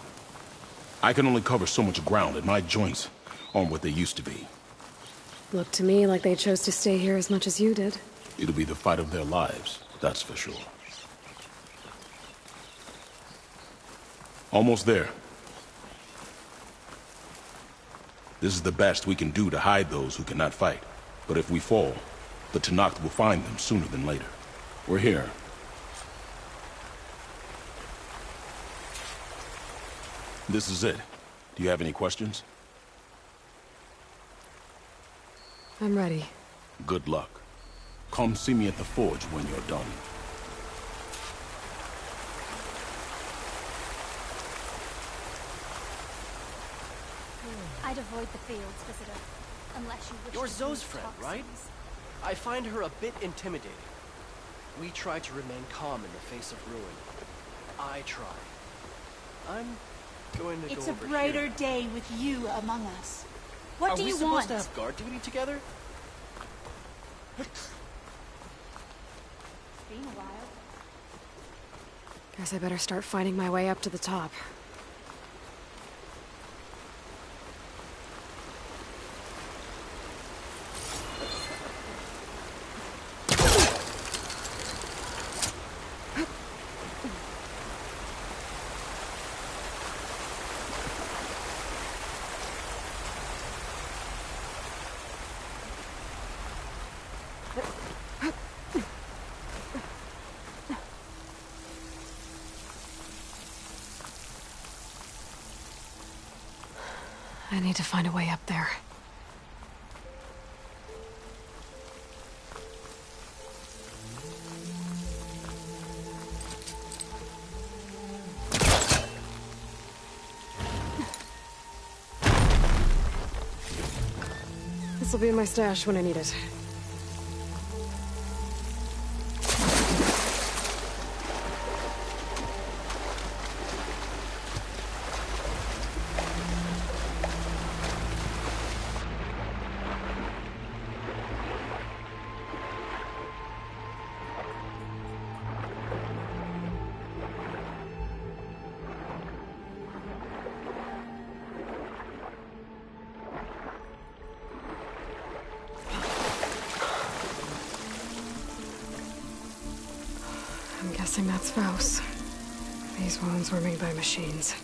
I can only cover so much ground, and my joints aren't what they used to be. Looked to me like they chose to stay here as much as you did. It'll be the fight of their lives, that's for sure. Almost there. This is the best we can do to hide those who cannot fight. But if we fall, the Tenakth will find them sooner than later. We're here. This is it. Do you have any questions? I'm ready. Good luck. Come see me at the forge when you're done. I'd avoid the fields, visitor. Unless you wish You're to Zoe's use friend, toxins. right? I find her a bit intimidating. We try to remain calm in the face of ruin. I try. I'm going to It's go a over brighter here. day with you among us. What do you Are we want? supposed to have guard duty together? It's been a while. Guess I better start finding my way up to the top. I need to find a way up there. This'll be in my stash when I need it. Guessing that's Faust. These wounds were made by machines.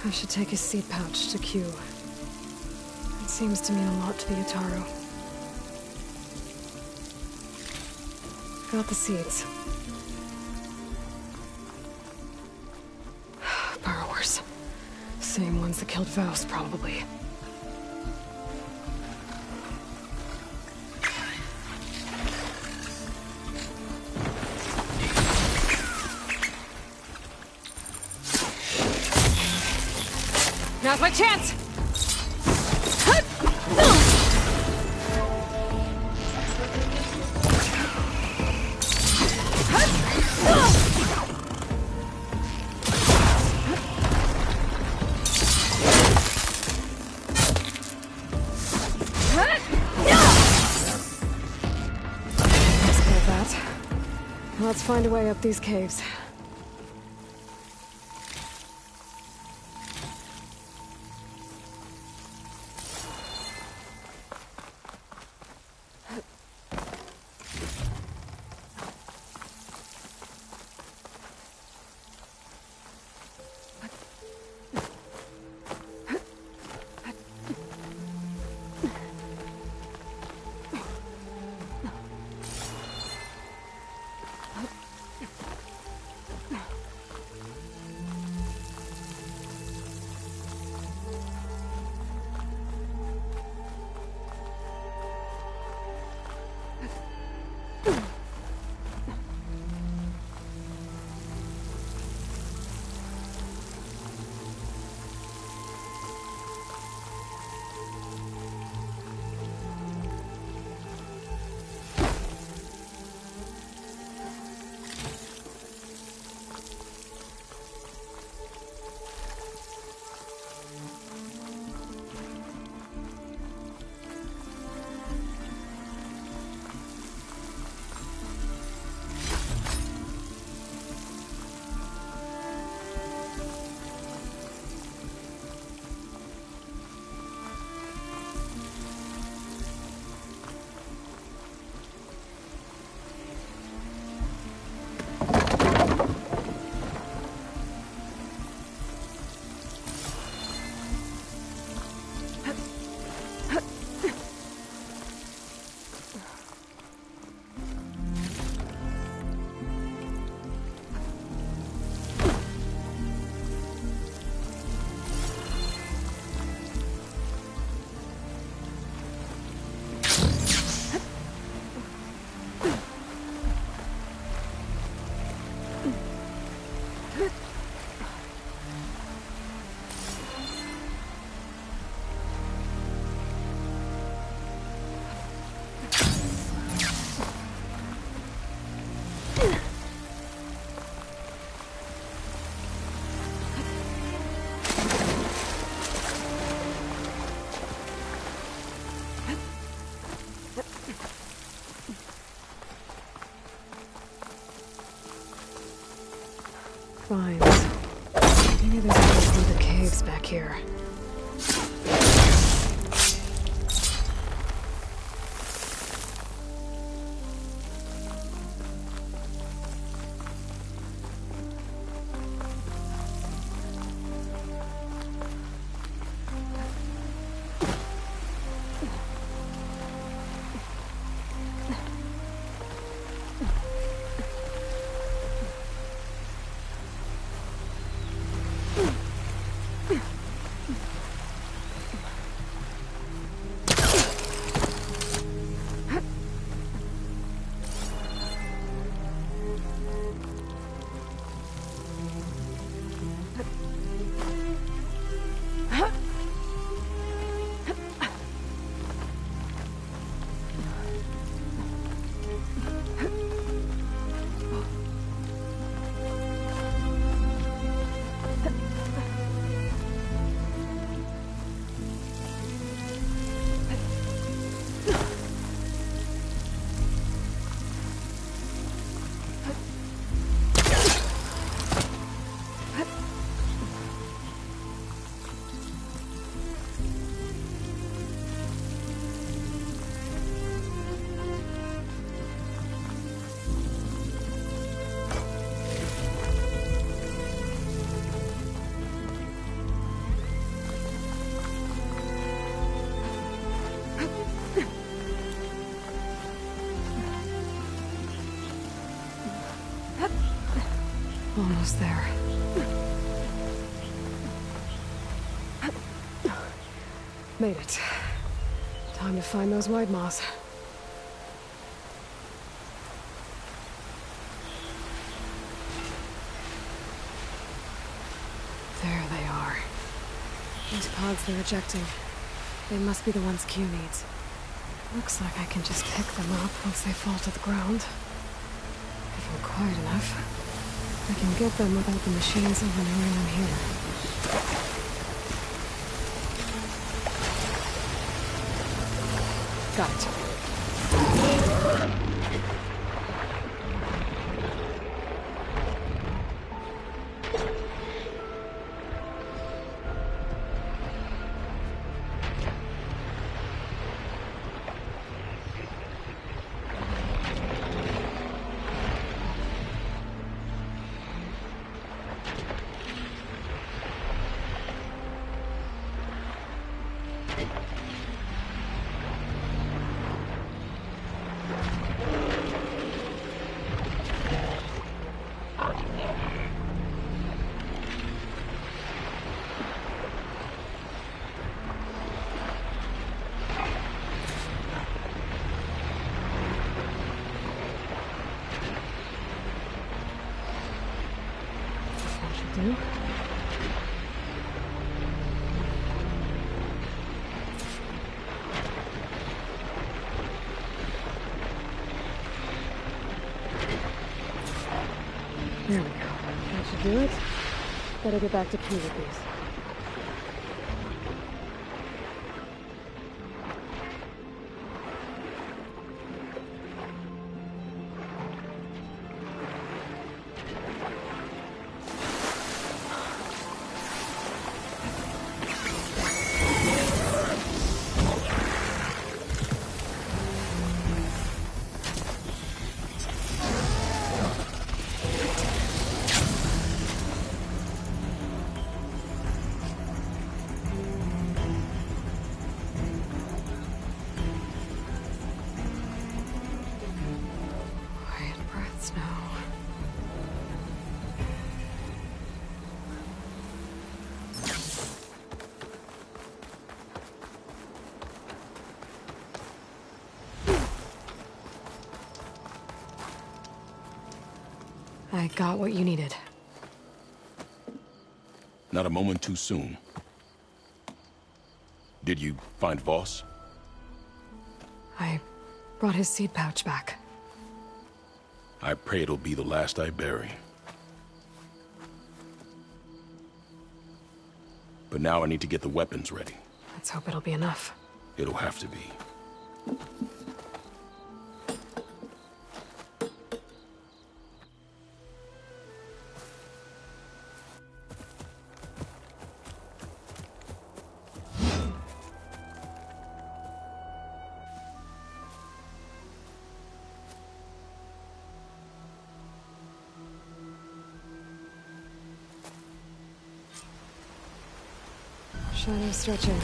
I should take his seed pouch to Q. It seems to mean a lot to the Utaru. Got the seeds. Burrowers. Same ones that killed Faust, probably. Now's my chance! Let's find a way up these caves. Vines. Maybe there's a couple other caves back here. Almost there. Made it. Time to find those white moths. There they are. Those pods they're ejecting. They must be the ones Q needs. Looks like I can just pick them up once they fall to the ground. If I'm quiet enough, I can get them without the machines overknowing I'm here. Got it. Do? There we go. That should do it. Better get back to Q with these. I got what you needed. Not a moment too soon. Did you find Voss? I brought his seed pouch back. I pray it'll be the last I bury. But now I need to get the weapons ready. Let's hope it'll be enough. It'll have to be. Shadow stretching.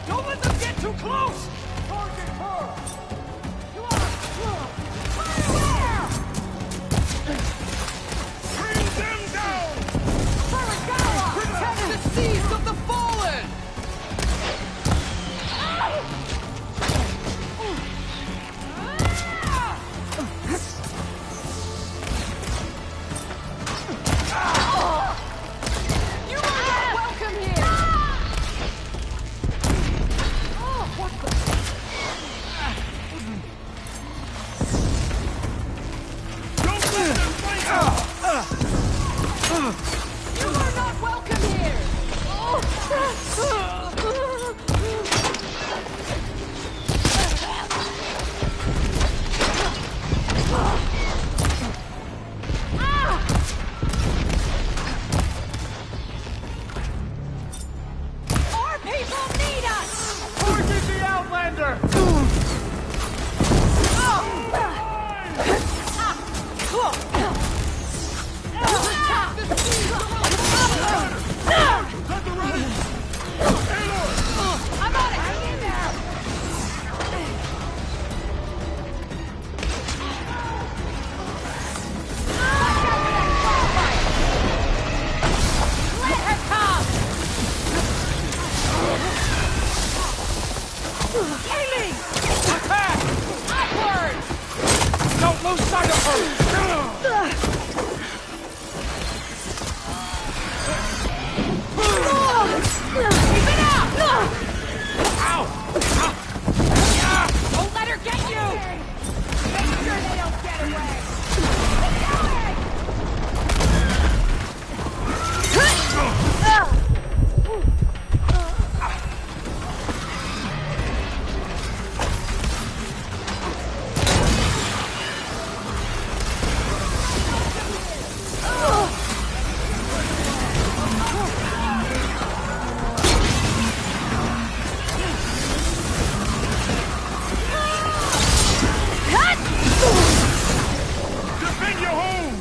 Don't let them get too close! Target her! Bring them down! Furukawa! Protect the seeds of the fallen! You are not welcome here! What the? Don't let them fight us! You are not welcome here! Our people need us! Target the Outlander! Protect the seeds! inside of her! Keep it out! Don't let her get you! Make sure they don't get away! Keep going! Defend your home!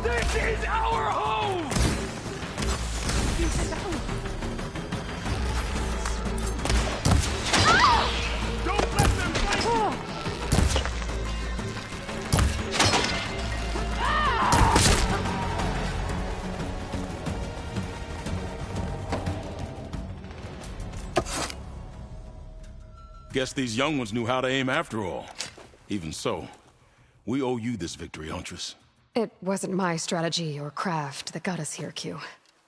This is our home! Don't let them fight you! Guess these young ones knew how to aim after all. Even so, we owe you this victory, Huntress. It wasn't my strategy or craft that got us here, Q.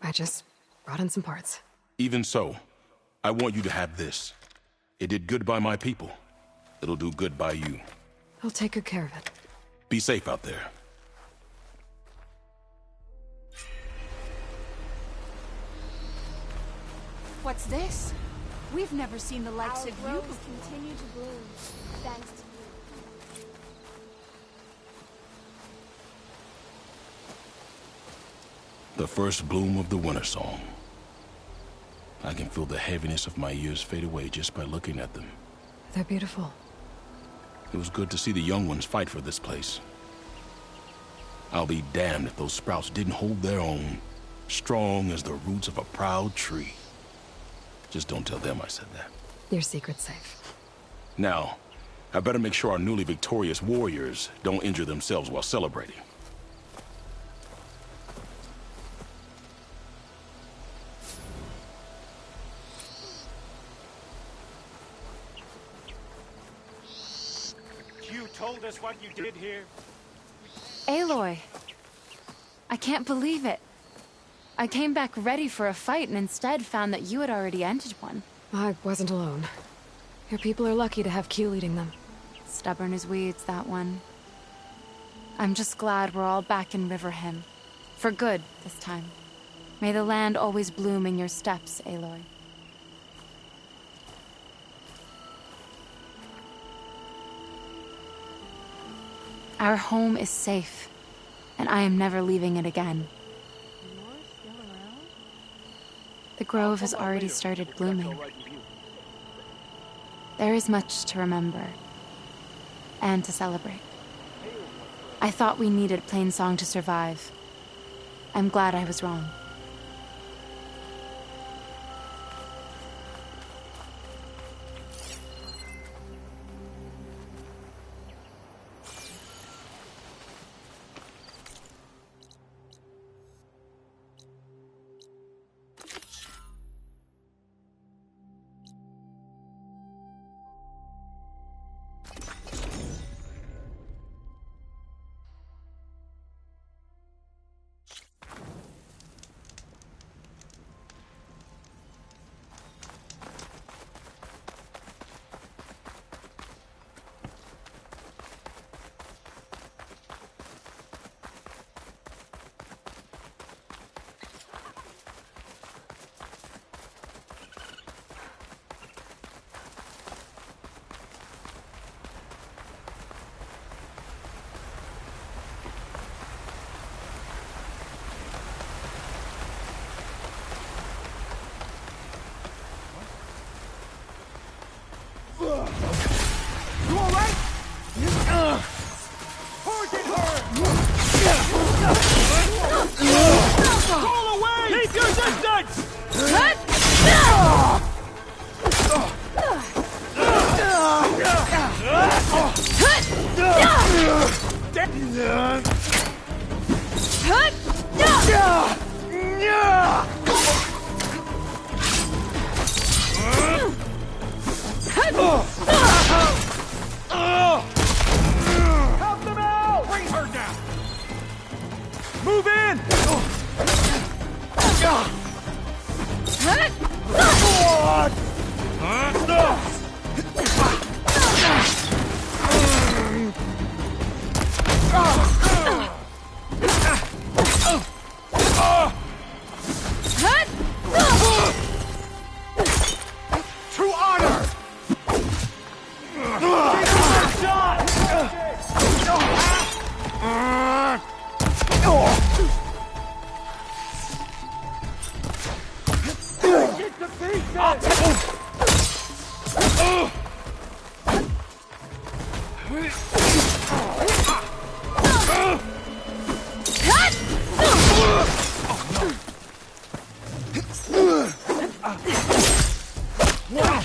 I just brought in some parts. Even so, I want you to have this. It did good by my people. It'll do good by you. I'll take good care of it. Be safe out there. What's this? We've never seen the likes of you Roses before. continue to bloom, thanks to you. The first bloom of the winter song. I can feel the heaviness of my years fade away just by looking at them. They're beautiful. It was good to see the young ones fight for this place. I'll be damned if those sprouts didn't hold their own, strong as the roots of a proud tree. Just don't tell them I said that. Your secret's safe. Now, I better make sure our newly victorious warriors don't injure themselves while celebrating. You told us what you did here? Aloy. I can't believe it. I came back ready for a fight and instead found that you had already ended one. I wasn't alone. Your people are lucky to have Q leading them. Stubborn as weeds, that one. I'm just glad we're all back in Riverhymn. For good, this time. May the land always bloom in your steps, Aloy. Our home is safe, and I am never leaving it again. The grove has already started blooming. There is much to remember, and to celebrate. I thought we needed Plainsong to survive. I'm glad I was wrong.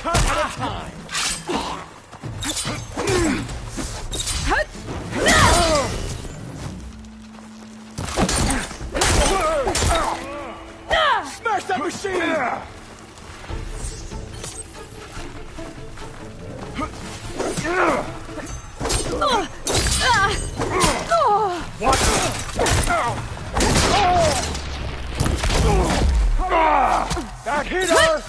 cut at a time. Smash that machine! Back hitter!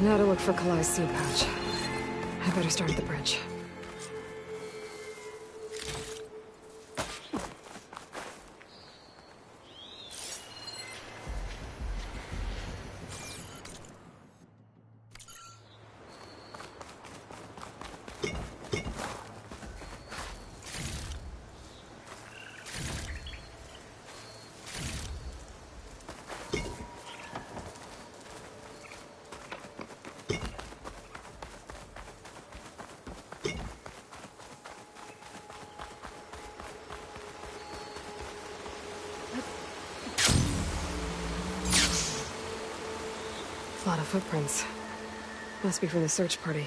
Now to look for Kalai's seed pouch. I better start at the bridge. A lot of footprints. Must be from the search party.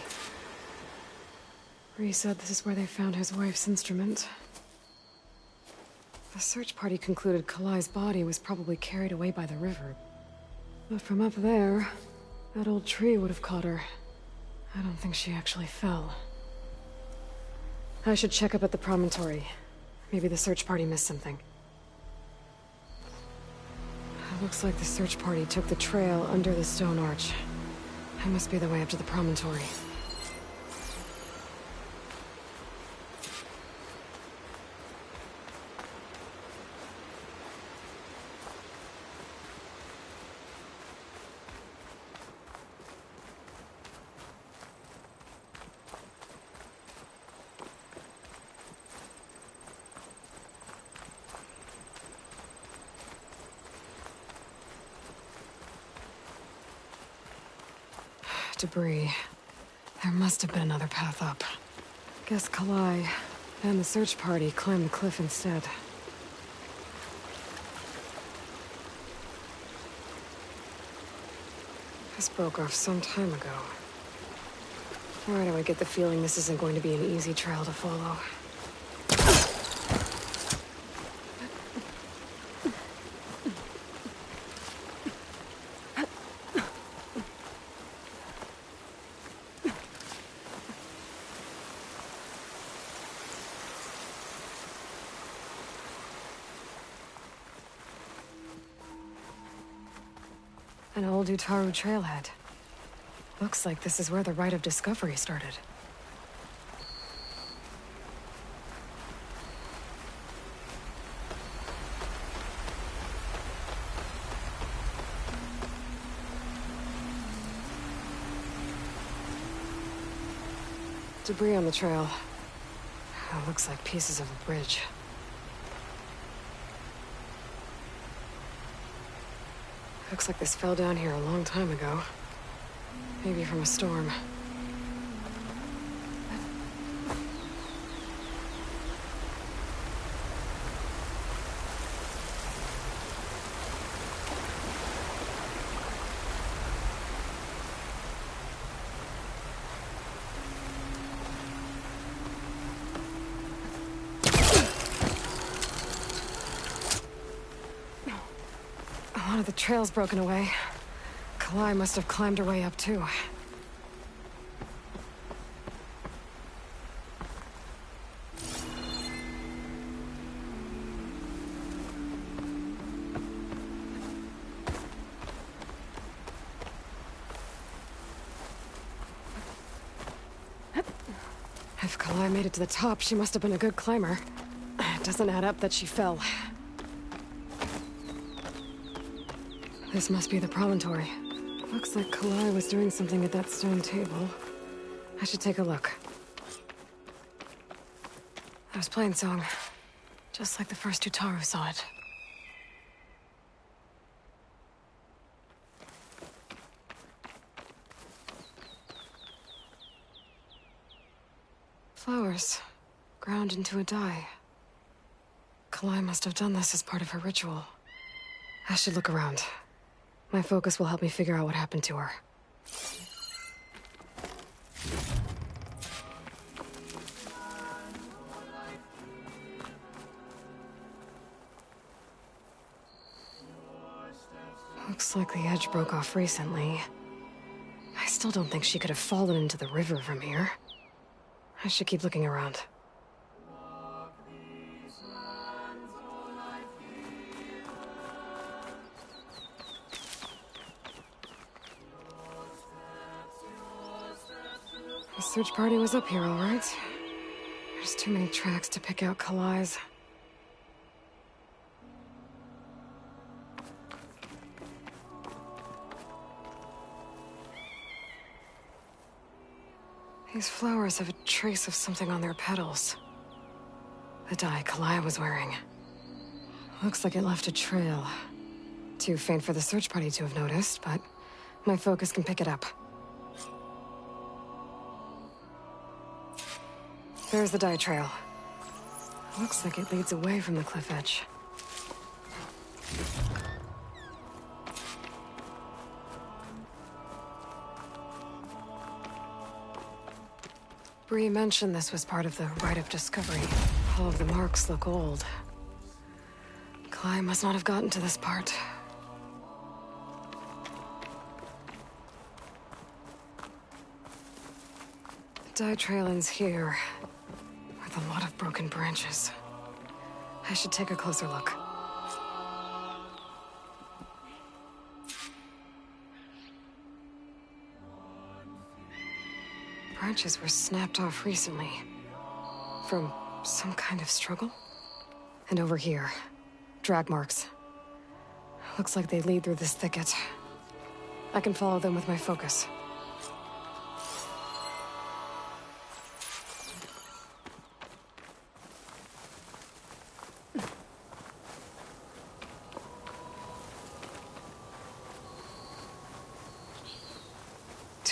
Rhys said this is where they found his wife's instrument. The search party concluded Kalai's body was probably carried away by the river. But from up there, that old tree would have caught her. I don't think she actually fell. I should check up at the promontory. Maybe the search party missed something. It looks like the search party took the trail under the stone arch. That must be the way up to the promontory. debris. There must have been another path up. Guess Kalai and the search party climbed the cliff instead. This broke off some time ago. Why do I get the feeling this isn't going to be an easy trail to follow? An old Utaru trailhead. Looks like this is where the Rite of Discovery started. Debris on the trail. Looks like pieces of a bridge. Looks like this fell down here a long time ago. Maybe from a storm. One of the trail's broken away. Kalai must have climbed her way up, too. If Kalai made it to the top, she must have been a good climber. It doesn't add up that she fell. This must be the promontory. Looks like Kalai was doing something at that stone table. I should take a look. That was Plainsong. Just like the first Utaru saw it. Flowers. Ground into a dye. Kalai must have done this as part of her ritual. I should look around. My focus will help me figure out what happened to her. Looks like the edge broke off recently. I still don't think she could have fallen into the river from here. I should keep looking around. The search party was up here, all right. There's too many tracks to pick out Kalai's. These flowers have a trace of something on their petals. The dye Kalai was wearing. Looks like it left a trail. Too faint for the search party to have noticed, but my focus can pick it up. There's the dye trail. Looks like it leads away from the cliff edge. Bree mentioned this was part of the Rite of Discovery. All of the marks look old. Kalai must not have gotten to this part. The dye trail ends here, with a lot of broken branches. I should take a closer look. Branches were snapped off recently. From some kind of struggle? And over here, drag marks. Looks like they lead through this thicket. I can follow them with my focus.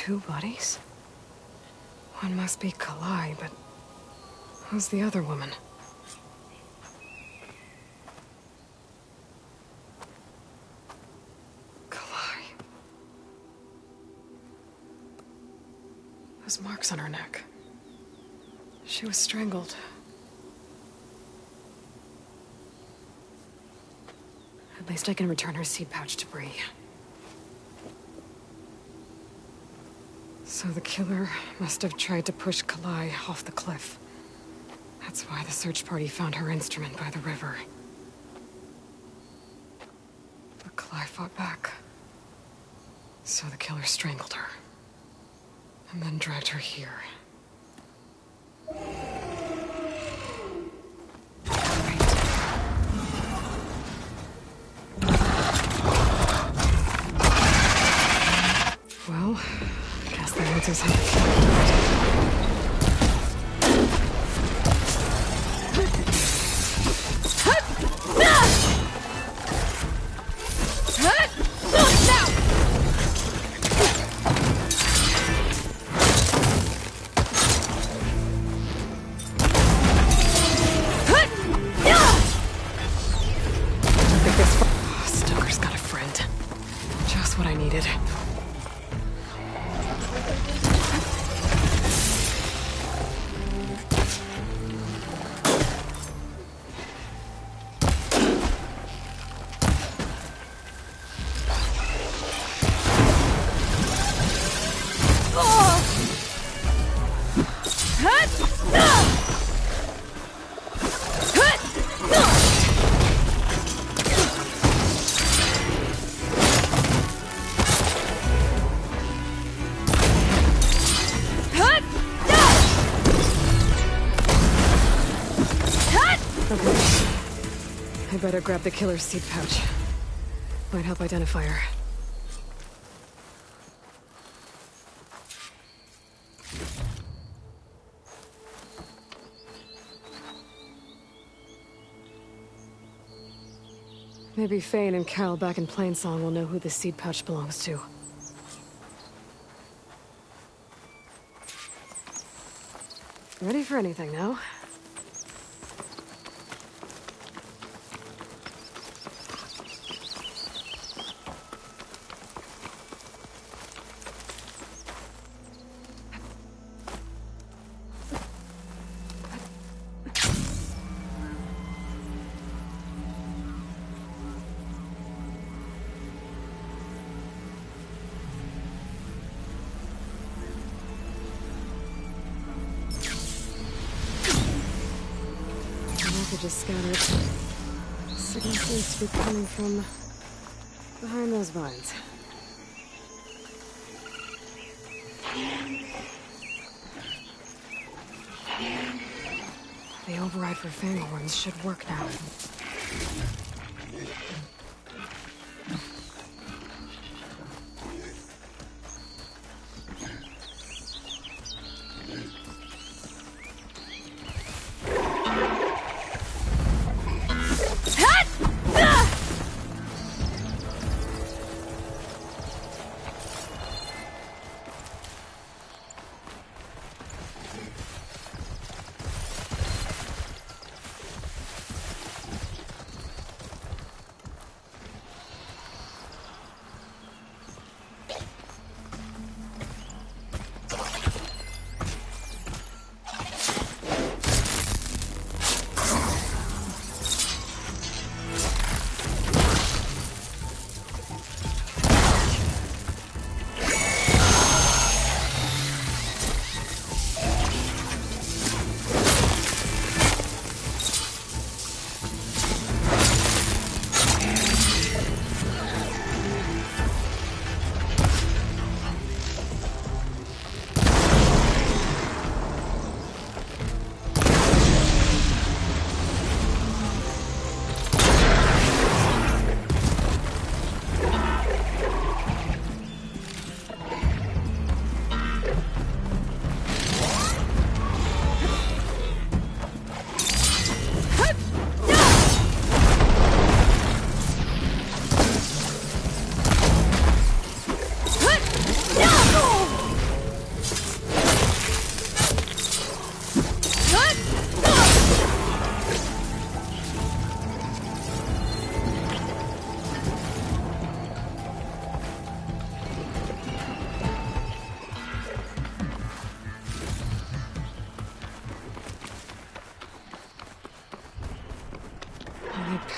two buddies? One must be Kalai, but who's the other woman? Kalai. Those marks on her neck. She was strangled. At least I can return her seed pouch to Bree. So the killer must have tried to push Kalai off the cliff. That's why the search party found her instrument by the river. But Kalai fought back. So the killer strangled her. And then dragged her here. Well, I guess that answers how the killer died. Stoker's got a friend. Just what I needed. I better grab the killer's seed pouch. Might help identify her. Maybe Fane and Cal back in Plainsong will know who the seed pouch belongs to. Ready for anything now? Just scattered. Signal seems to be coming from behind those vines. The override for Fanghorns should work now.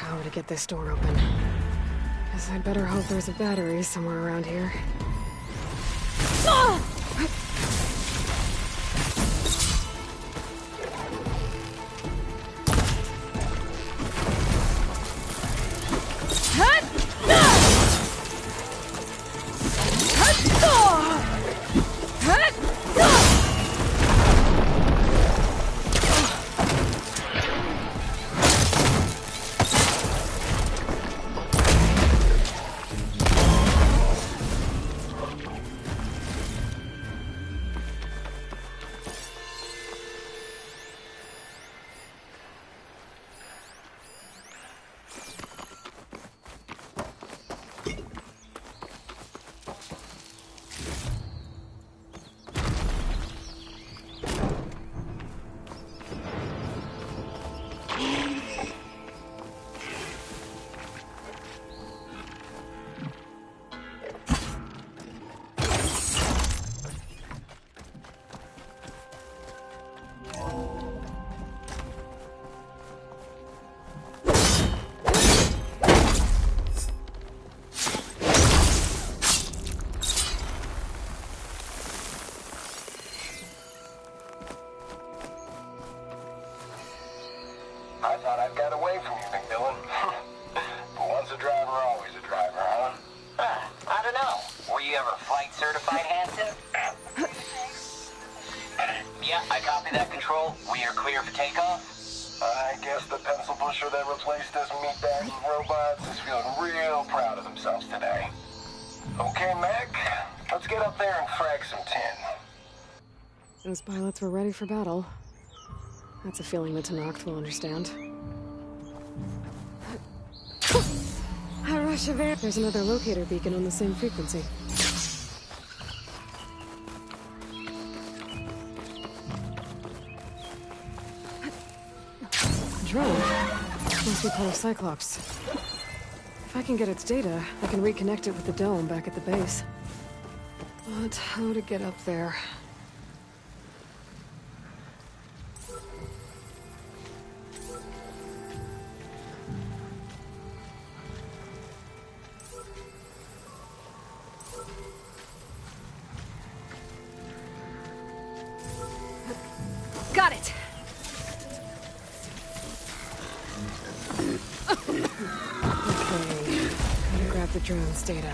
how to get this door open. Guess I'd better hope there's a battery somewhere around here. Ah! I thought I'd got away from you, McMillan. But once a driver, always a driver, huh? I don't know. Were you ever flight certified, Hanson? Yeah, I copy that, Control. We are clear for takeoff. I guess the pencil pusher that replaced us meatbags with robots is feeling real proud of themselves today. Okay, Mac, let's get up there and frag some tin. Those pilots were ready for battle. That's a feeling that Tenakth will understand. A rush of air. There's another locator beacon on the same frequency. Drone. Must be part of Cyclops. If I can get its data, I can reconnect it with the dome back at the base. But how to get up there? Got it! Okay, gotta grab the drone's data.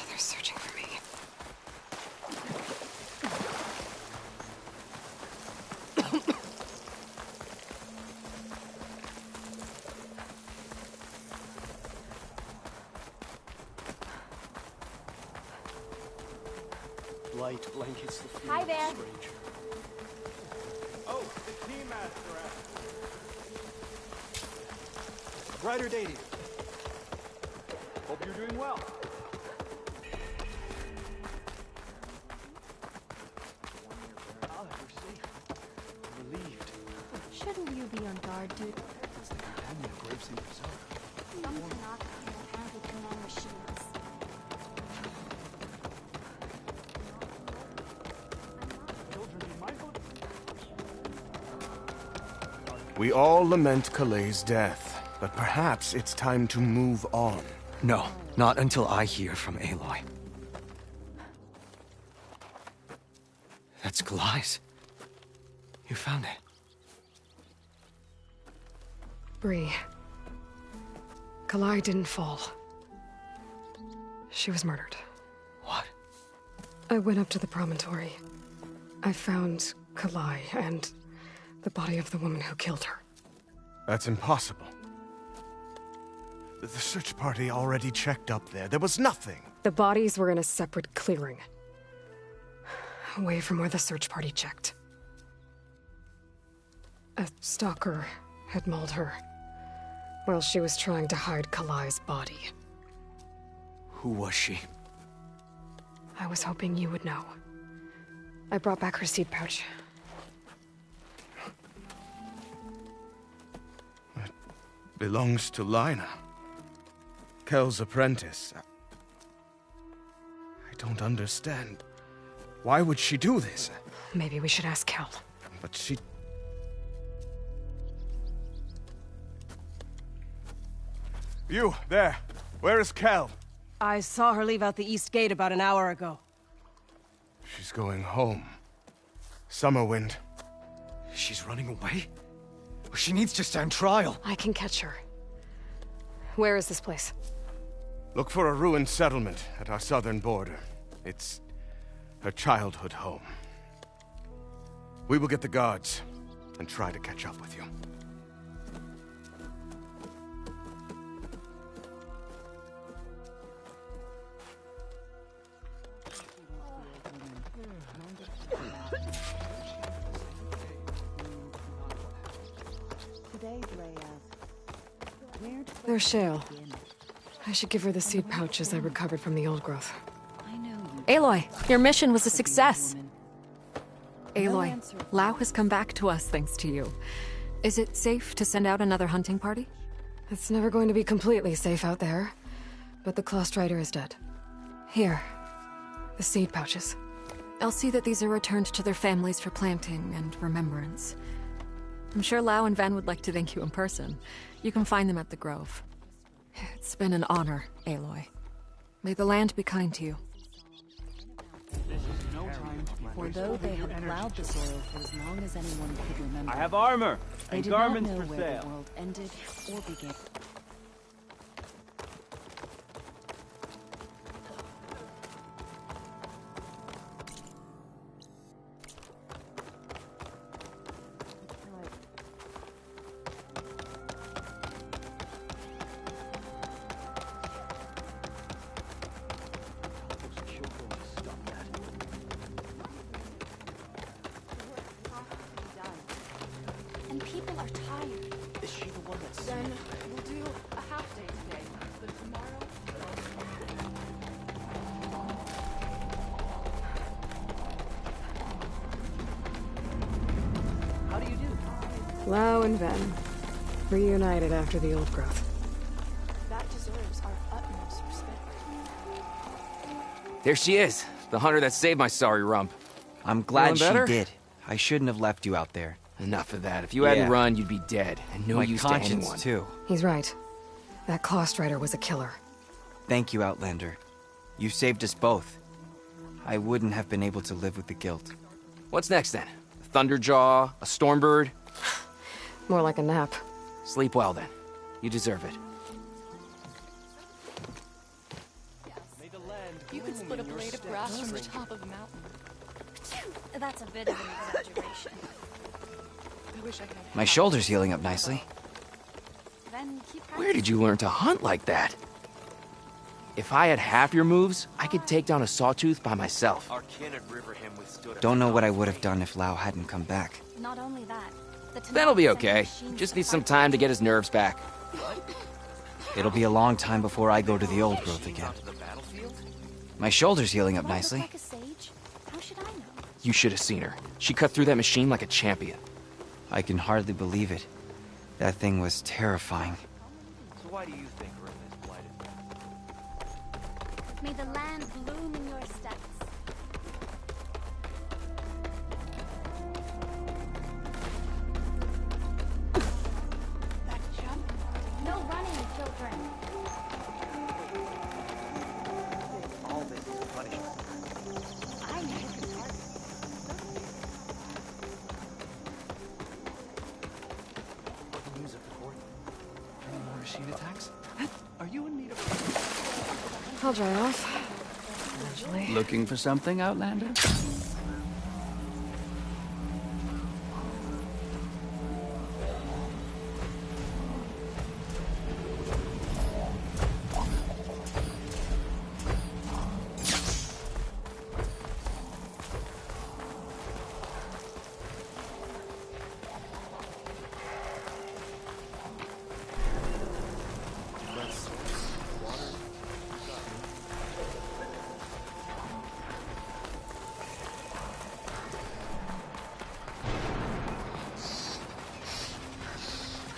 They're searching for me. Light blankets the field. Hi there. Stranger. Oh, the Keymaster. Brighter day to you. Hope you're doing well. Ah, you're safe. I'm relieved. Shouldn't you be on guard, dude? It's the companion of Gravesend Bazaar. Some cannot handle command machines. We all lament Kaleigh's death, but perhaps it's time to move on. No, not until I hear from Aloy. That's Kalai's. You found it. Bree. Kalaigh didn't fall. She was murdered. What? I went up to the promontory. I found Kalaigh and the body of the woman who killed her. That's impossible. The search party already checked up there. There was nothing. The bodies were in a separate clearing. Away from where the search party checked. A stalker had mauled her while she was trying to hide Kalai's body. Who was she? I was hoping you would know. I brought back her seed pouch. belongs to Lina. Kel's apprentice. I don't understand. Why would she do this? Maybe we should ask Kel. But she... You, there. Where is Kel? I saw her leave out the east gate about an hour ago. She's going home. Summerwind. She's running away? She needs to stand trial. I can catch her. Where is this place? Look for a ruined settlement at our southern border. It's her childhood home. We will get the guards and try to catch up with you. There's Shale. I should give her the seed pouches I recovered from the old growth. Aloy, your mission was a success. Aloy, Lau has come back to us thanks to you. Is it safe to send out another hunting party? It's never going to be completely safe out there, but the Claw Strider is dead. Here, the seed pouches. I'll see that these are returned to their families for planting and remembrance. I'm sure Lau and Ven would like to thank you in person. You can find them at the Grove. It's been an honor, Aloy. May the land be kind to you. For though they had plowed the soil for as long as anyone could remember, I have armor they and did garments not know for where sale. the world ended or began. And people are tired. Is she the one that's... Then we'll do a half day today, but tomorrow... How do you do? Lau and Ven, reunited after the old growth. That deserves our utmost respect. There she is, the hunter that saved my sorry rump. I'm glad Feeling better? she did. I shouldn't have left you out there. Enough of that. If you hadn't Yeah. run, you'd be dead, and no My use to conscience, anyone. too. He's right. That Claw Strider was a killer. Thank you, Outlander. You saved us both. I wouldn't have been able to live with the guilt. What's next, then? A Thunderjaw? A Stormbird? More like a nap. Sleep well, then. You deserve it. You could split a blade of grass from the top of a mountain. That's a bit of an exaggeration. I wish I could. My shoulder's healing up nicely. Then keep Where did you learn to hunt like that? If I had half your moves, I could take down a sawtooth by myself. Our kin at Riverham withstood Don't know what I would have done if Lau hadn't come back. Not only that, the That'll be Tenakths and okay. machines Just that need some fight time to get his nerves back. It'll be a long time before I go to the old growth again. My shoulder's healing up Why look nicely. like a sage? How should I know? You should have seen her. She cut through that machine like a champion. I can hardly believe it. That thing was terrifying. So why do you think we're in this blighted? May the land bloom in your steps. That jump? No running, children. All this is punishment. I know the target. News of the court. Any more machine attacks? Are you in need of... I'll dry off. Eventually. Looking for something, Outlander?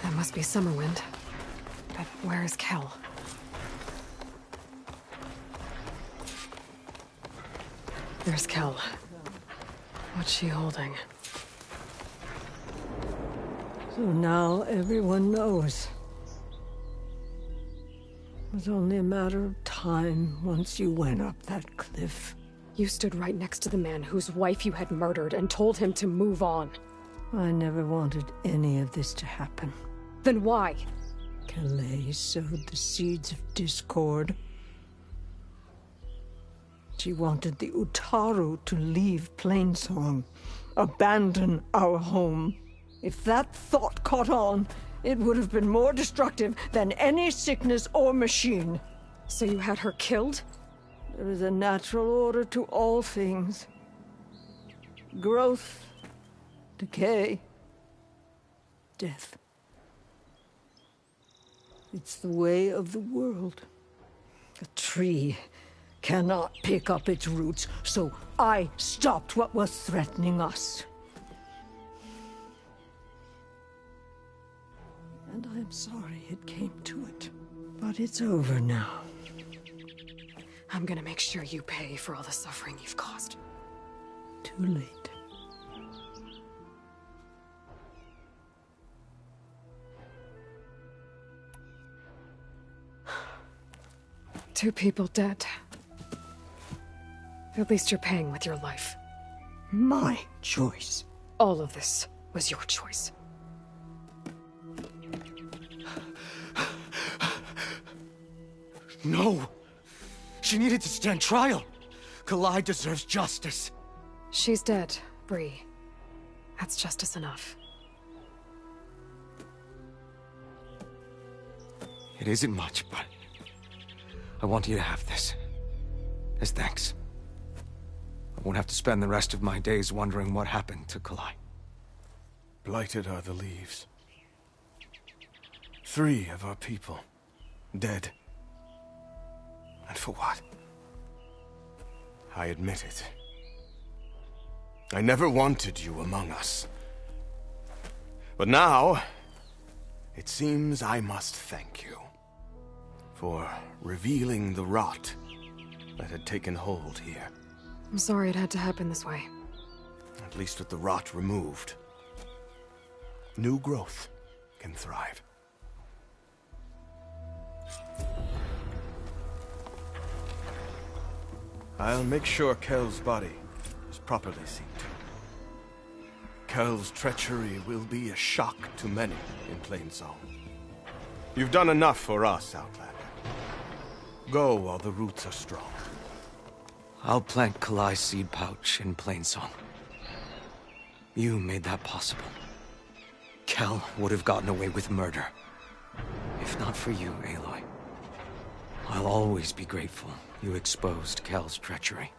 That must be Summerwind. Where is Kel? There's Kel. What's she holding? So now everyone knows. It was only a matter of time once you went up that cliff. You stood right next to the man whose wife you had murdered and told him to move on. I never wanted any of this to happen. Then why? Kalei sowed the seeds of discord. She wanted the Utaru to leave Plainsong, abandon our home. If that thought caught on, it would have been more destructive than any sickness or machine. So you had her killed? There is a natural order to all things. Growth, decay, death. It's the way of the world. A tree cannot pick up its roots, so I stopped what was threatening us. And I'm sorry it came to it. But it's over now. I'm gonna make sure you pay for all the suffering you've caused. Too late. Two people dead. At least you're paying with your life. My choice. All of this was your choice. No! She needed to stand trial! Kalai deserves justice. She's dead, Bree. That's justice enough. It isn't much, but I want you to have this. As thanks. I won't have to spend the rest of my days wondering what happened to Kalai. Blighted are the leaves. 3 of our people, dead. And for what? I admit it. I never wanted you among us. But now, it seems I must thank you for revealing the rot that had taken hold here. I'm sorry it had to happen this way. At least with the rot removed, new growth can thrive. I'll make sure Kel's body is properly seen to. Kel's treachery will be a shock to many in Plainsong. You've done enough for us, Outlander. Go while the roots are strong. I'll plant Kalai's seed pouch in Plainsong. You made that possible. Kel would have gotten away with murder. If not for you, Aloy. I'll always be grateful you exposed Kel's treachery.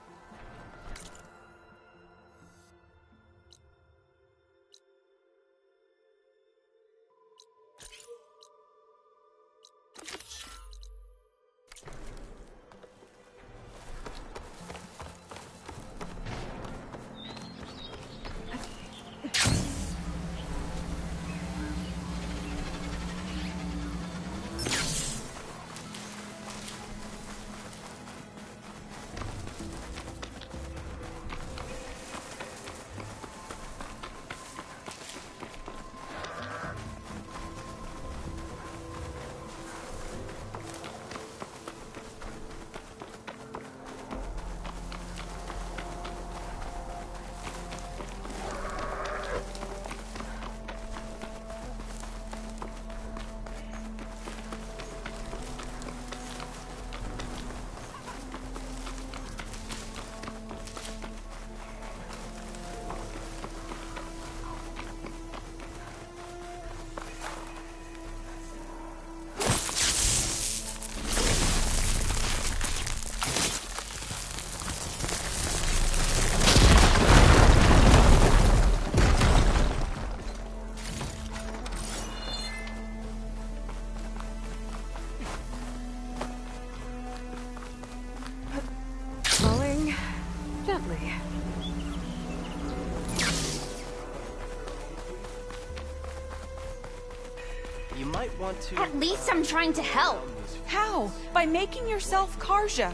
Gently. You might might want to... At least I'm trying to help. How? By making yourself Karja.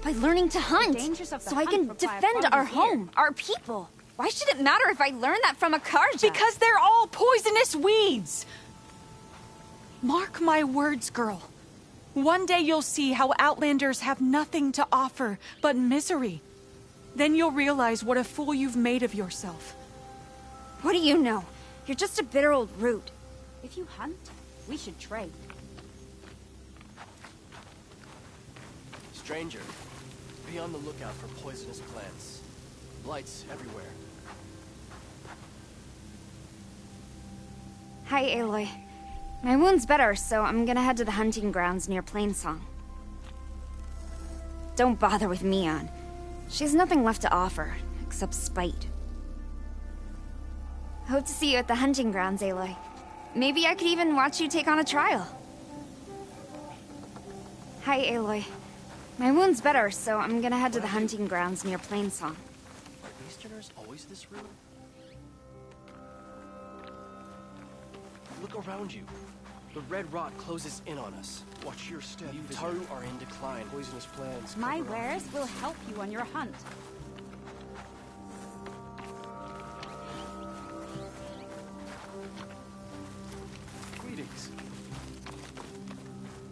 By learning to hunt, so I can defend our home, our people. Why should it matter if I learn that from a Karja? Because they're all poisonous weeds! Mark my words, girl. One day you'll see how Outlanders have nothing to offer but misery. Then you'll realize what a fool you've made of yourself. What do you know? You're just a bitter old root. If you hunt, we should trade. Stranger, be on the lookout for poisonous plants. Blights everywhere. Hi, Aloy. My wound's better, so I'm gonna head to the hunting grounds near Plainsong. Don't bother with Mion. She has nothing left to offer, except spite. Hope to see you at the hunting grounds, Aloy. Maybe I could even watch you take on a trial. Hi, Aloy. My wound's better, so I'm gonna head to the hunting grounds near Plainsong. Are Easterners always this rude? Look around you. The red rot closes in on us. Watch your step. The Utaru are in decline. Poisonous plants. My wares will help you on your hunt. Greetings.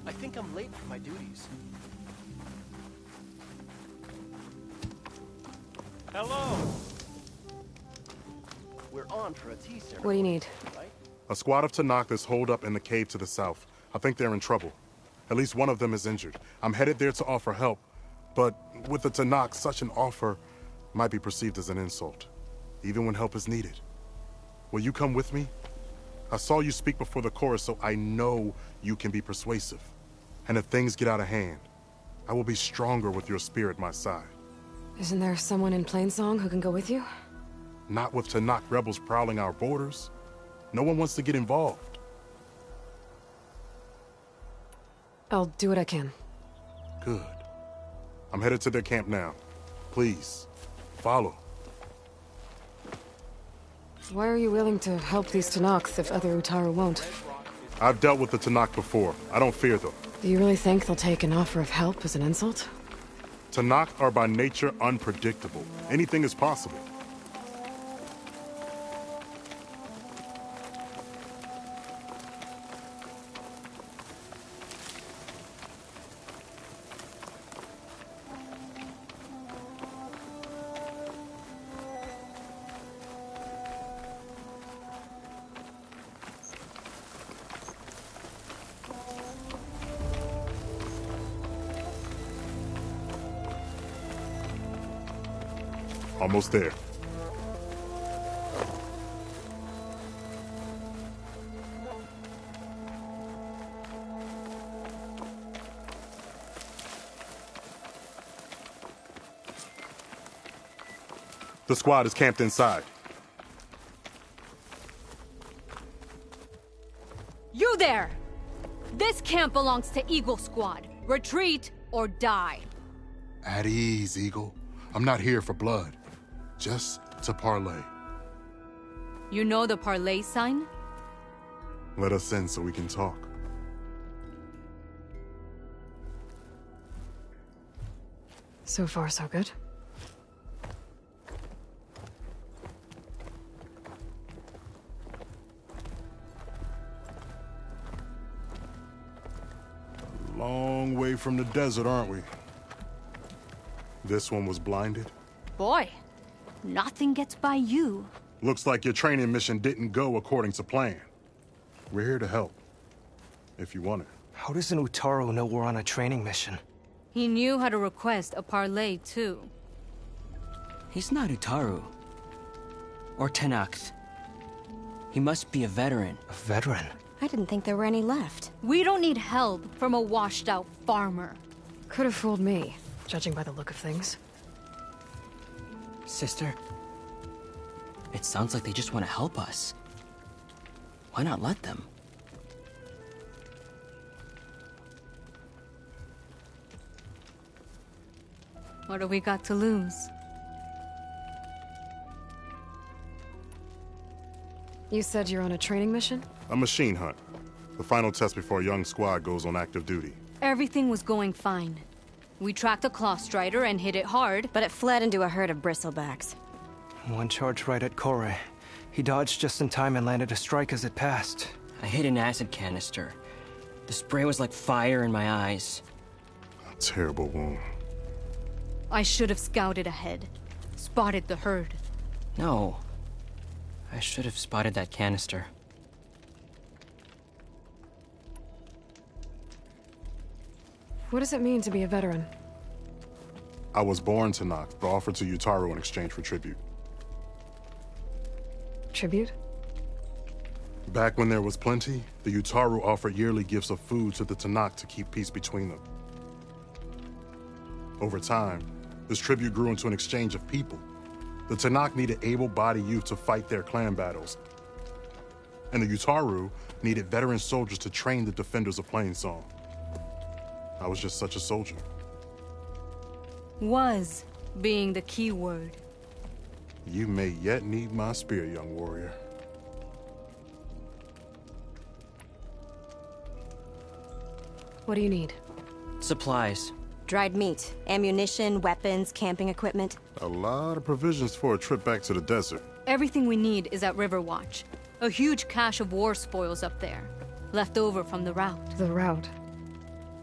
I think I'm late for my duties. Hello! We're on for a tea ceremony. What do you need? A squad of Tenakth is holed up in the cave to the south. I think they're in trouble. At least one of them is injured. I'm headed there to offer help, but with the Tenakth, such an offer might be perceived as an insult, even when help is needed. Will you come with me? I saw you speak before the chorus, so I know you can be persuasive. And if things get out of hand, I will be stronger with your spear at my side. Isn't there someone in Plainsong who can go with you? Not with Tenakth rebels prowling our borders. No one wants to get involved. I'll do what I can. Good. I'm headed to their camp now. Please, follow. Why are you willing to help these Tenakth if other Utaru won't? I've dealt with the Tenakth before. I don't fear them. Do you really think they'll take an offer of help as an insult? Tenakth are by nature unpredictable. Anything is possible. Almost there. The squad is camped inside. You there! This camp belongs to Eagle Squad. Retreat or die. At ease, Eagle. I'm not here for blood. Just to parlay. You know the parlay sign? Let us in so we can talk. So far, so good. Long way from the desert, aren't we? This one was blinded? Boy, nothing gets by you. Looks like your training mission didn't go according to plan. We're here to help, if you want it. How does an Utaru know we're on a training mission? He knew how to request a parlay, too. He's not Utaru. Or Tenakth. He must be a veteran. A veteran? I didn't think there were any left. We don't need help from a washed-out farmer. Could have fooled me, judging by the look of things. Sister, it sounds like they just want to help us. Why not let them? What do we got to lose? You said you're on a training mission? A machine hunt. The final test before a young squad goes on active duty. Everything was going fine. We tracked a Claw Strider and hit it hard, but it fled into a herd of bristlebacks. One charge right at Kore. He dodged just in time and landed a strike as it passed. I hit an acid canister. The spray was like fire in my eyes. A terrible wound. I should have scouted ahead. Spotted the herd. No. I should have spotted that canister. What does it mean to be a veteran? I was born to Noct, but offered to Yutaro in exchange for tribute. Tribute? Back when there was plenty, the Yutaru offered yearly gifts of food to the Tenakth to keep peace between them. Over time, this tribute grew into an exchange of people. The Tenakth needed able-bodied youth to fight their clan battles. And the Yutaru needed veteran soldiers to train the defenders of Plainsong. I was just such a soldier. Was being the key word. You may yet need my spear, young warrior. What do you need? Supplies. Dried meat, ammunition, weapons, camping equipment. A lot of provisions for a trip back to the desert. Everything we need is at Riverwatch. A huge cache of war spoils up there. Left over from the rout. The rout?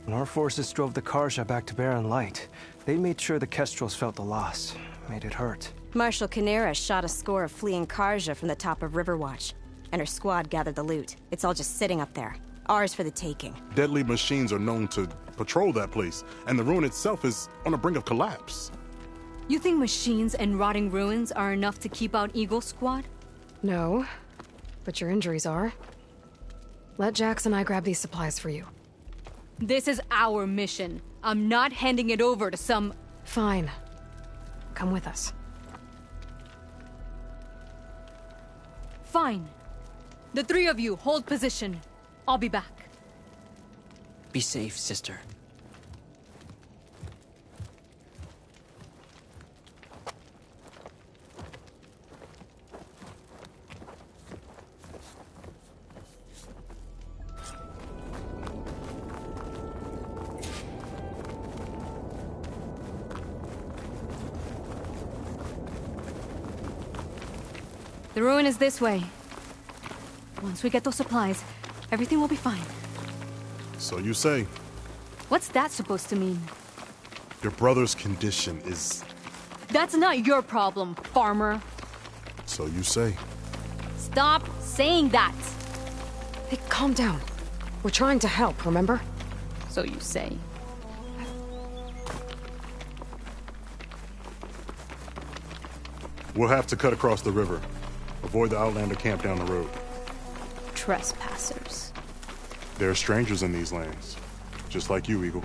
When our forces drove the Karja back to Barren Light, they made sure the Kestrels felt the loss. Made it hurt. Marshal Canera shot a score of fleeing Karja from the top of Riverwatch. And her squad gathered the loot. It's all just sitting up there. Ours for the taking. Deadly machines are known to patrol that place, and the ruin itself is on the brink of collapse. You think machines and rotting ruins are enough to keep out Eagle Squad? No, but your injuries are. Let Jax and I grab these supplies for you. This is our mission. I'm not handing it over to some... Fine. Come with us. Fine. The three of you hold position. I'll be back. Be safe, sister. The ruin is this way. Once we get those supplies, everything will be fine. So you say. What's that supposed to mean? Your brother's condition is... That's not your problem, farmer. So you say. Stop saying that! Hey, calm down. We're trying to help, remember? So you say. We'll have to cut across the river. Avoid the Outlander camp down the road. Trespassers. There are strangers in these lands. Just like you, Eagle.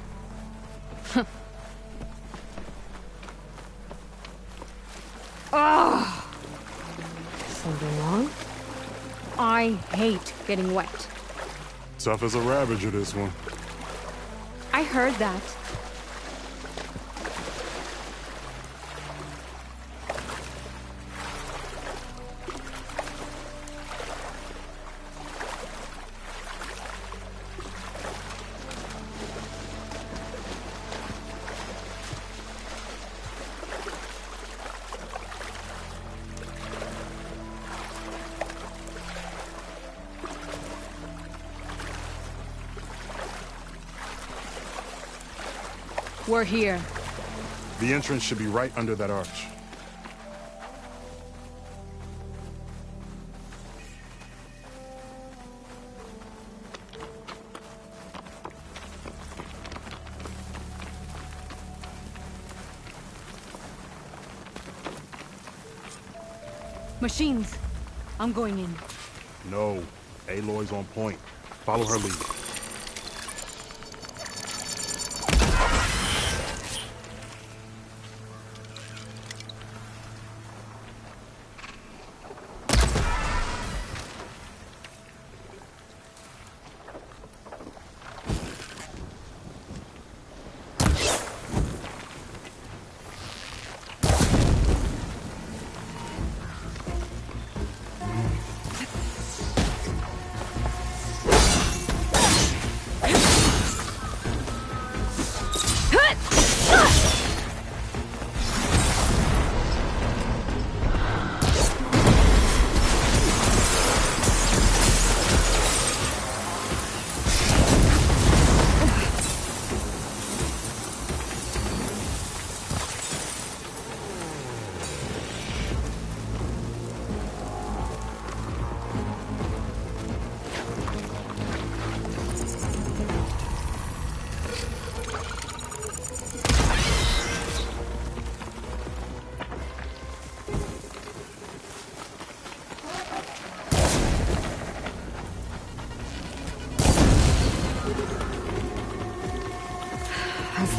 Ugh! Something wrong? I hate getting wet. Tough as a Ravager, this one. I heard that. We're here. The entrance should be right under that arch. Machines. I'm going in. No. Aloy's on point. Follow her lead.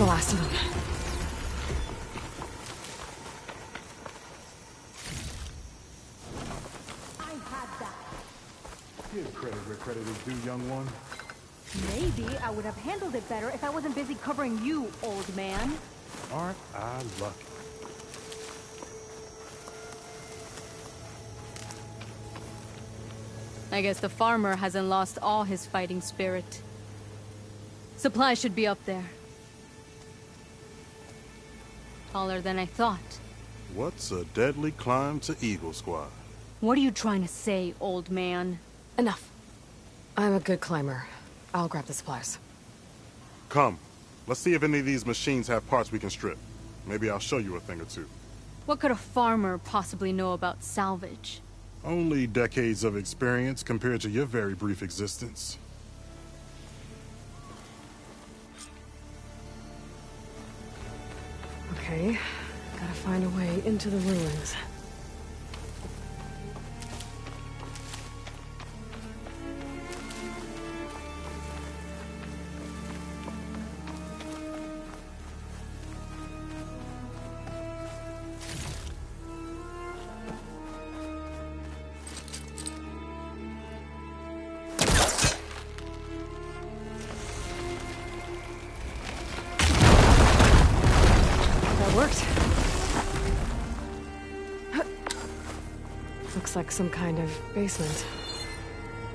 the last of them. Give credit where credit is due, young one. Maybe I would have handled it better if I wasn't busy covering you, old man. Aren't I lucky? I guess the farmer hasn't lost all his fighting spirit. Supplies should be up there. Taller than I thought. What's a deadly climb to Eagle Squad? What are you trying to say, old man? Enough. I'm a good climber. I'll grab the supplies. Come. Let's see if any of these machines have parts we can strip. Maybe I'll show you a thing or two. What could a farmer possibly know about salvage? Only decades of experience compared to your very brief existence. Okay, gotta find a way into the ruins. Looks like some kind of basement.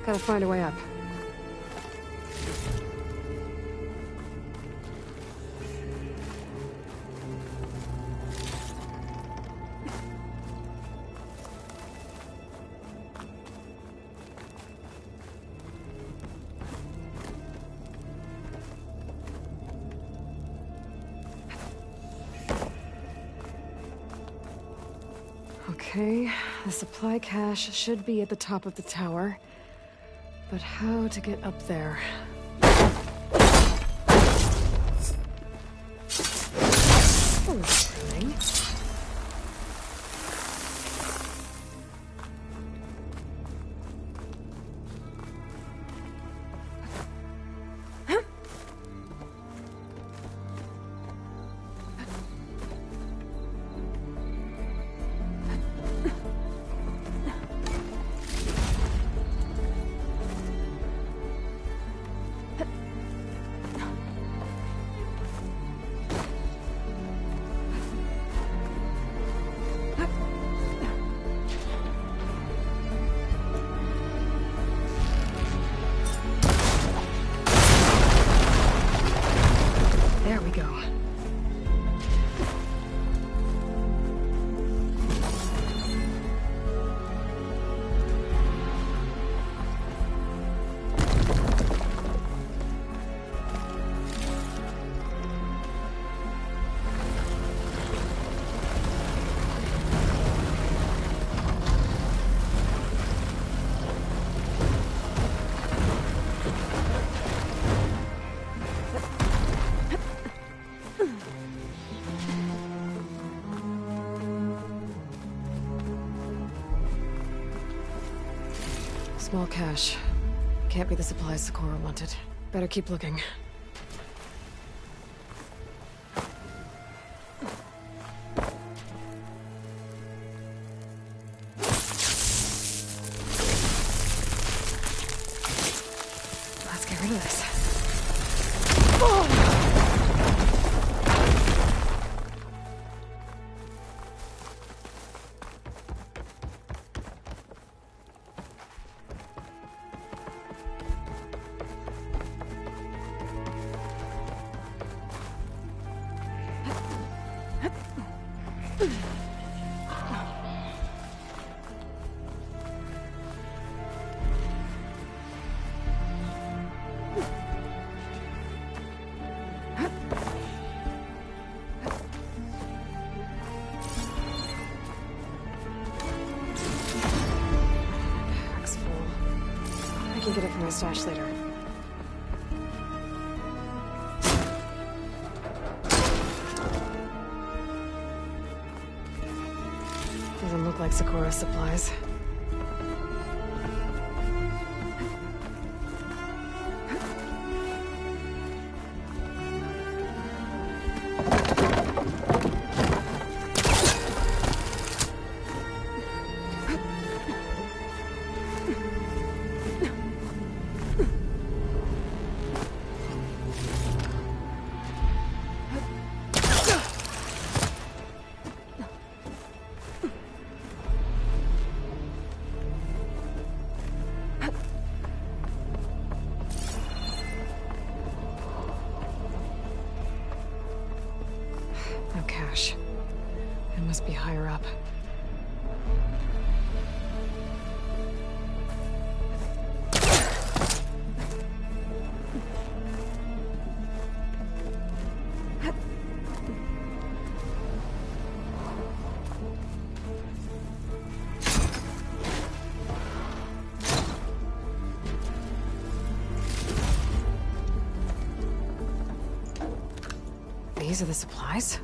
Gotta find a way up. Okay, the supply cache should be at the top of the tower. But how to get up there? Thing. There we go. Small cache. Can't be the supplies Sakura wanted. Better keep looking. Let's get rid of this. Pack's full. I can get it from my stash later. Doesn't look like Sakura's supplies. must be higher up. These are the supplies?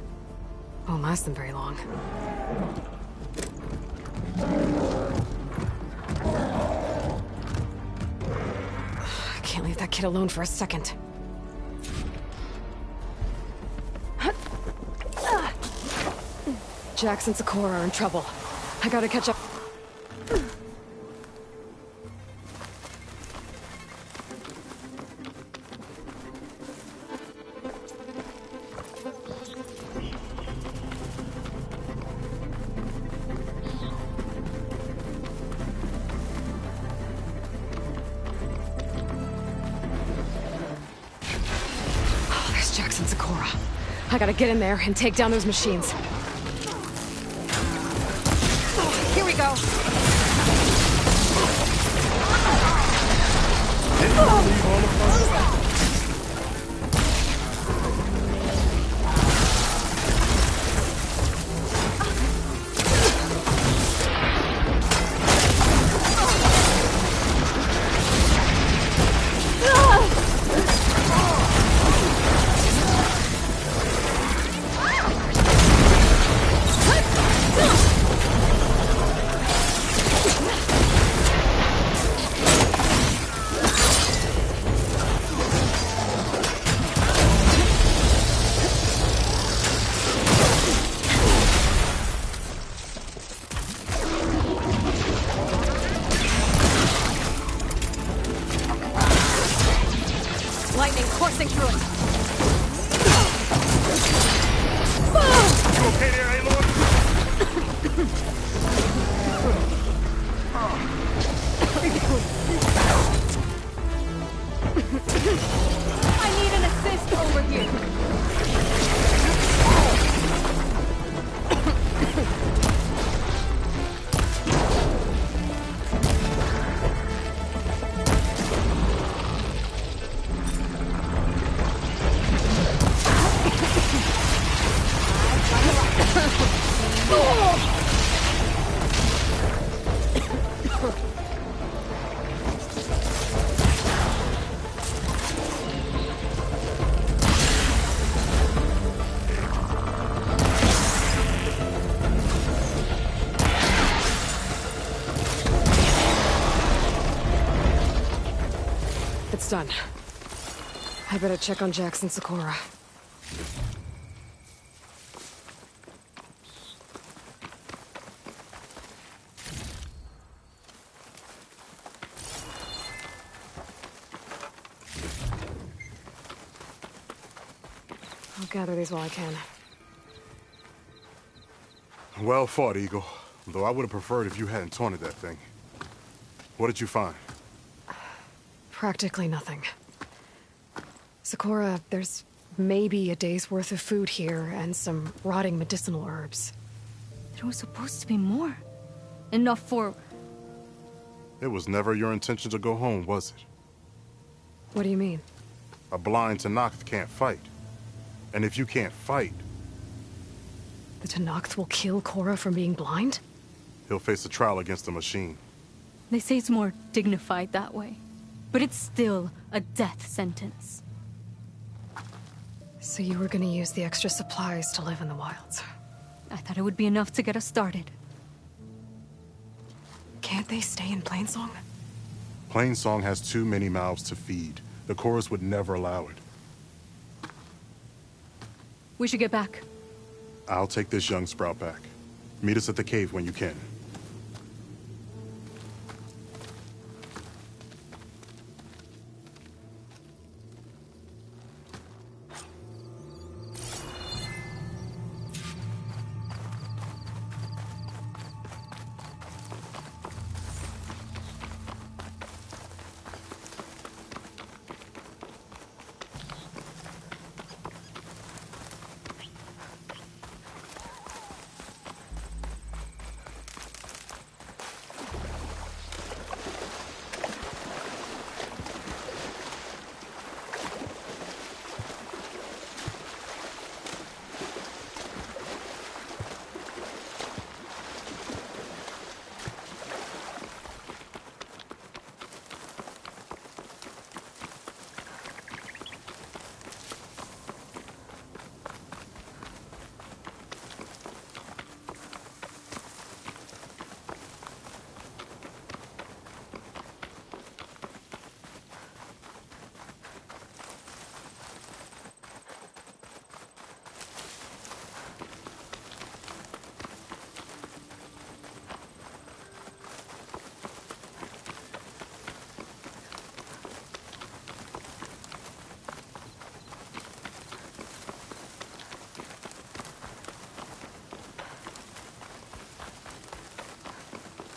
Won't last them very long. I can't leave that kid alone for a second. Jax and Sakura are in trouble. I gotta catch up. I gotta get in there and take down those machines. Here we go. Lightning coursing through it. You okay there, Aloy? I need an assist over here. It's done. I better check on Jax and Sakura. I'll gather these while I can. Well fought, Eagle. Though I would have preferred if you hadn't taunted that thing. What did you find? Practically nothing. Sakura, there's maybe a day's worth of food here and some rotting medicinal herbs. There was supposed to be more. Enough for... It was never your intention to go home, was it? What do you mean? A blind Tenakth can't fight. And if you can't fight... The Tenakth will kill Korra from being blind? He'll face a trial against the machine. They say it's more dignified that way. But it's still a death sentence. So you were gonna use the extra supplies to live in the wilds? I thought it would be enough to get us started. Can't they stay in Plainsong? Plainsong has too many mouths to feed. The chorus would never allow it. We should get back. I'll take this young sprout back. Meet us at the cave when you can.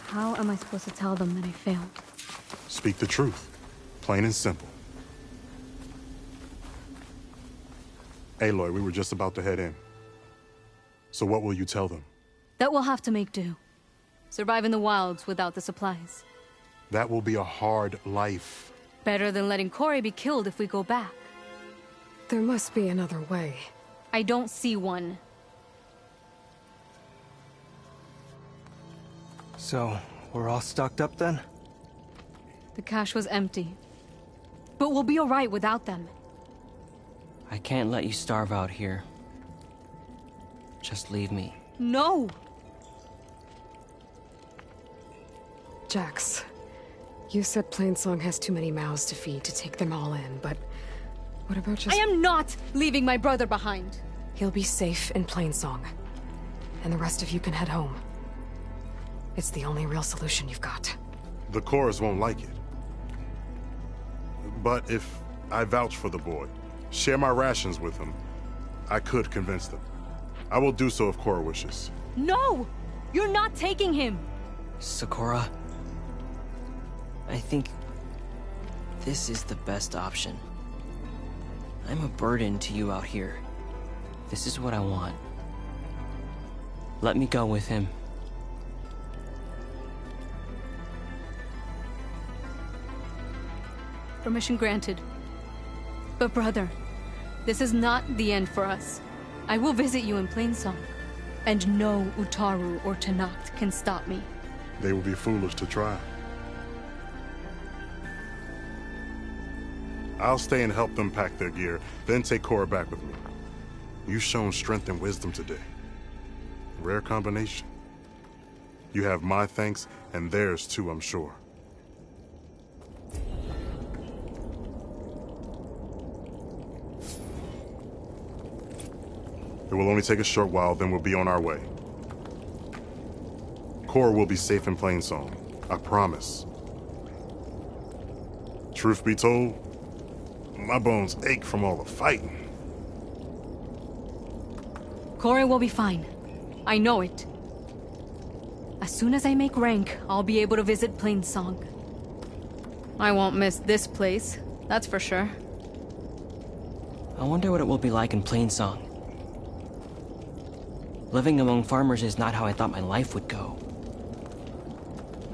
How am I supposed to tell them that I failed? Speak the truth. Plain and simple. Aloy, we were just about to head in. So what will you tell them? That we'll have to make do. Survive in the wilds without the supplies. That will be a hard life. Better than letting Corey be killed if we go back. There must be another way. I don't see one. So, we're all stocked up then? The cache was empty. But we'll be alright without them. I can't let you starve out here. Just leave me. No! Jax, you said Plainsong has too many mouths to feed to take them all in, but what about just— I am not leaving my brother behind! He'll be safe in Plainsong, and the rest of you can head home. It's the only real solution you've got. The chorus won't like it. But if I vouch for the boy, share my rations with him, I could convince them. I will do so if Cora wishes. No! You're not taking him! Sakura, I think this is the best option. I'm a burden to you out here. This is what I want. Let me go with him. Permission granted. But brother, this is not the end for us. I will visit you in Plainsong, and no Utaru or Tenakth can stop me. They would be foolish to try. I'll stay and help them pack their gear, then take Cora back with me. You've shown strength and wisdom today. Rare combination. You have my thanks, and theirs too, I'm sure. It will only take a short while, then we'll be on our way. Cora will be safe in Plainsong. I promise. Truth be told, my bones ache from all the fighting. Corey will be fine. I know it. As soon as I make rank, I'll be able to visit Plainsong. I won't miss this place, that's for sure. I wonder what it will be like in Plainsong. Living among farmers is not how I thought my life would go.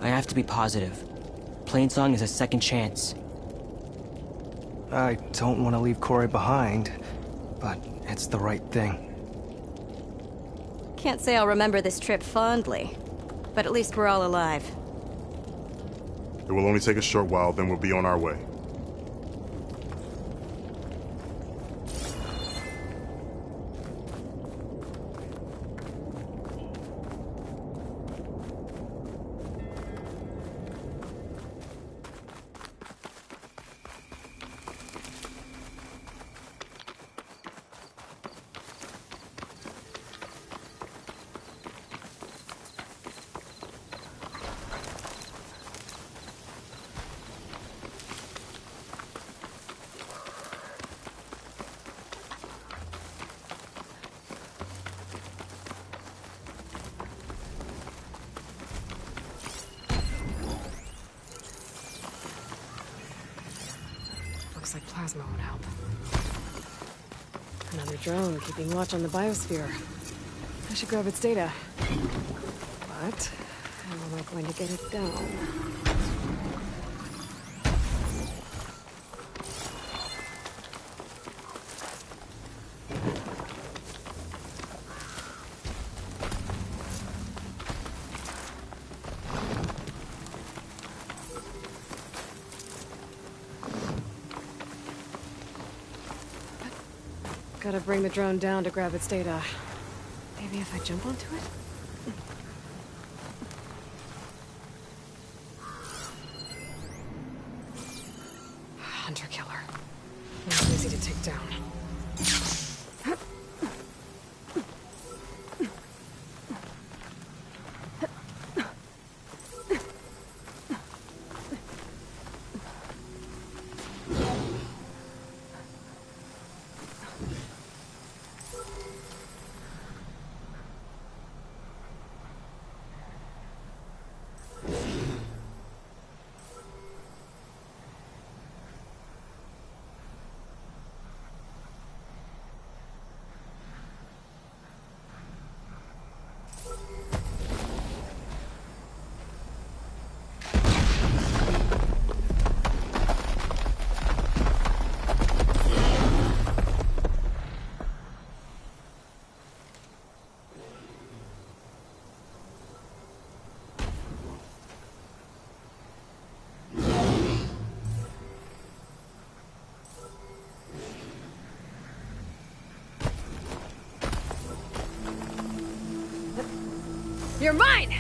I have to be positive. Plainsong is a second chance. I don't want to leave Corey behind, but it's the right thing. Can't say I'll remember this trip fondly, but at least we're all alive. It will only take a short while, then we'll be on our way. Looks like plasma would help. Another drone keeping watch on the biosphere. I should grab its data. But how am I going to get it down? Gotta bring the drone down to grab its data. Maybe if I jump onto it? Hunter killer. Not easy to take down. You're mine!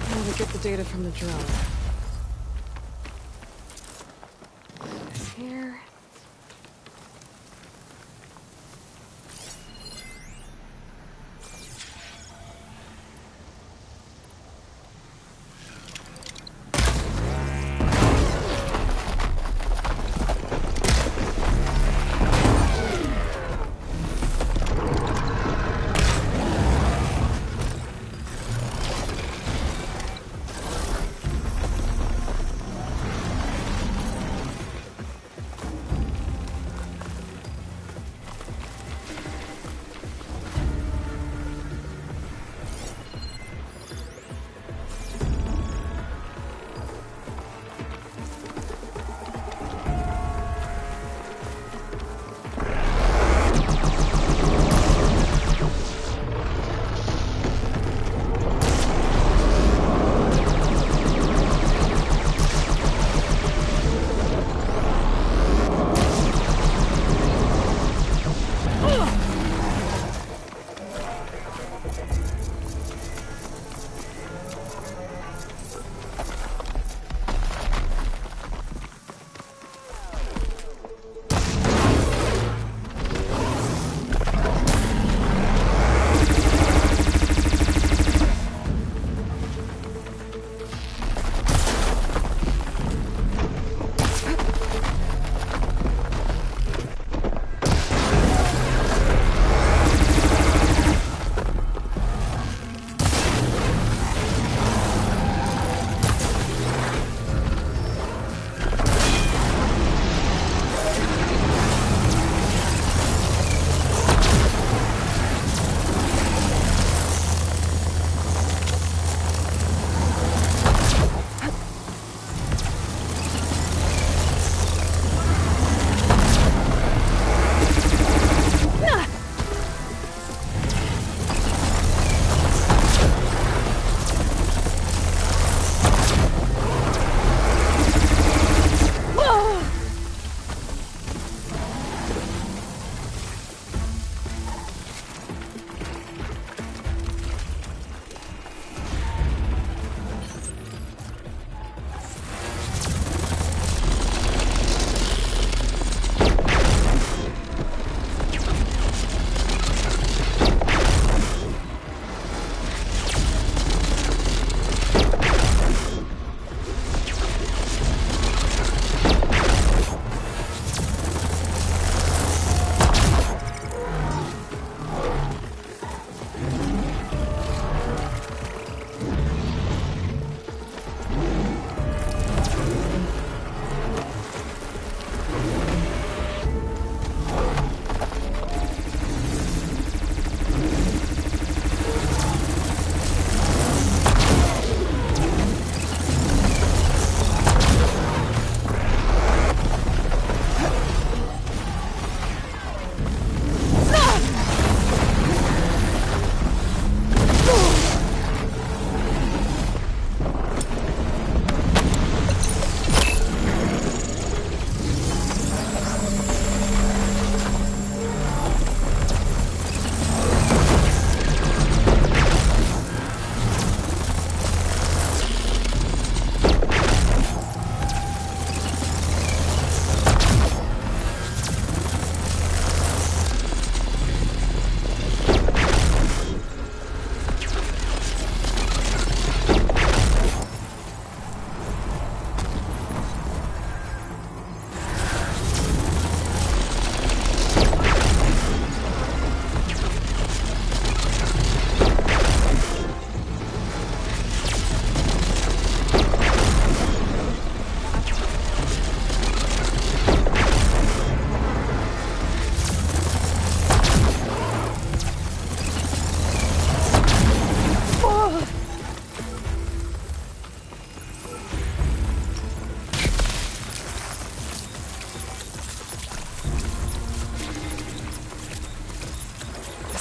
Now we get the data from the drone. This here.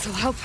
This'll help.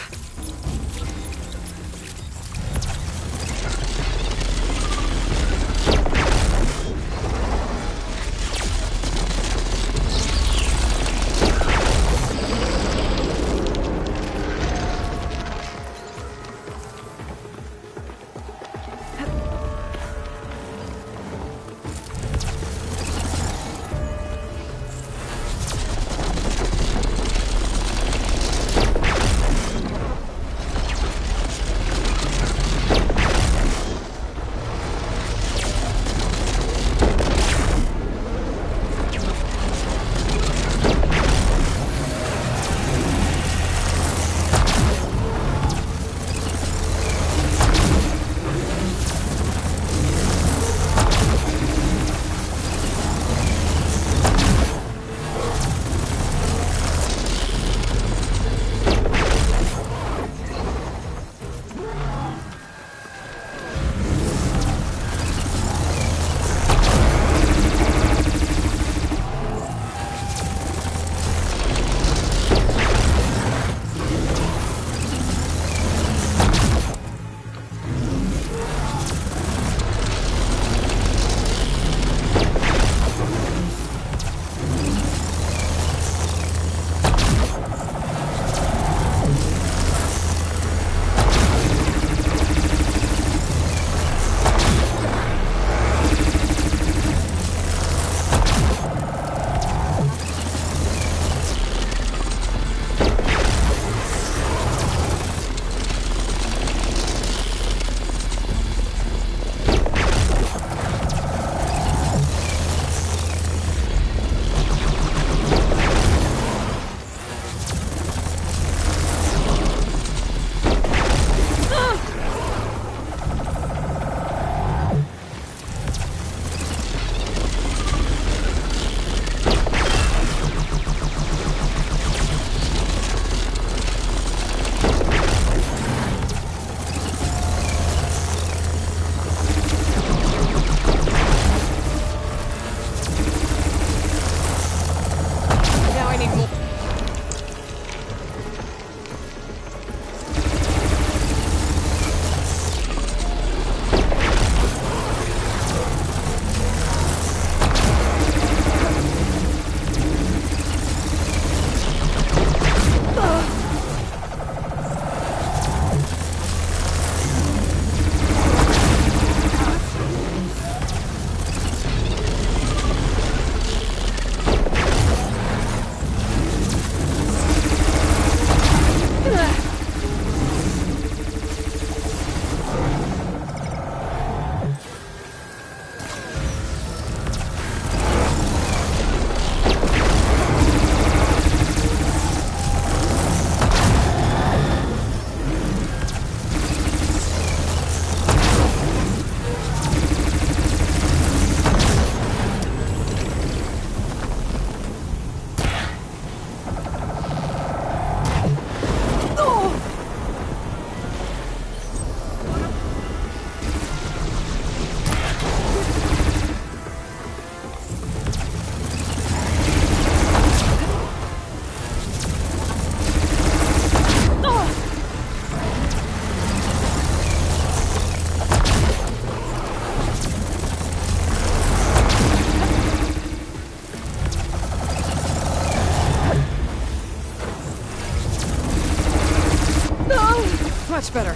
Much better.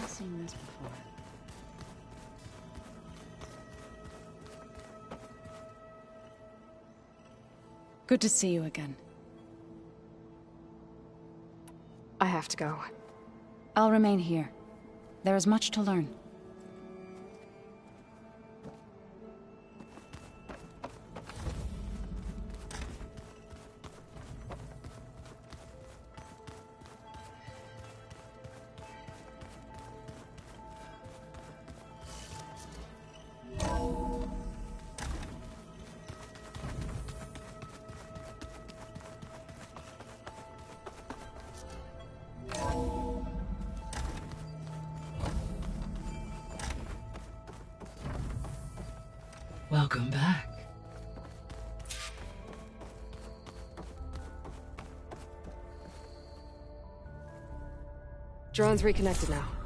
Seen this before. Good to see you again. I have to go. I'll remain here. There is much to learn. Welcome back. Drone's reconnected now.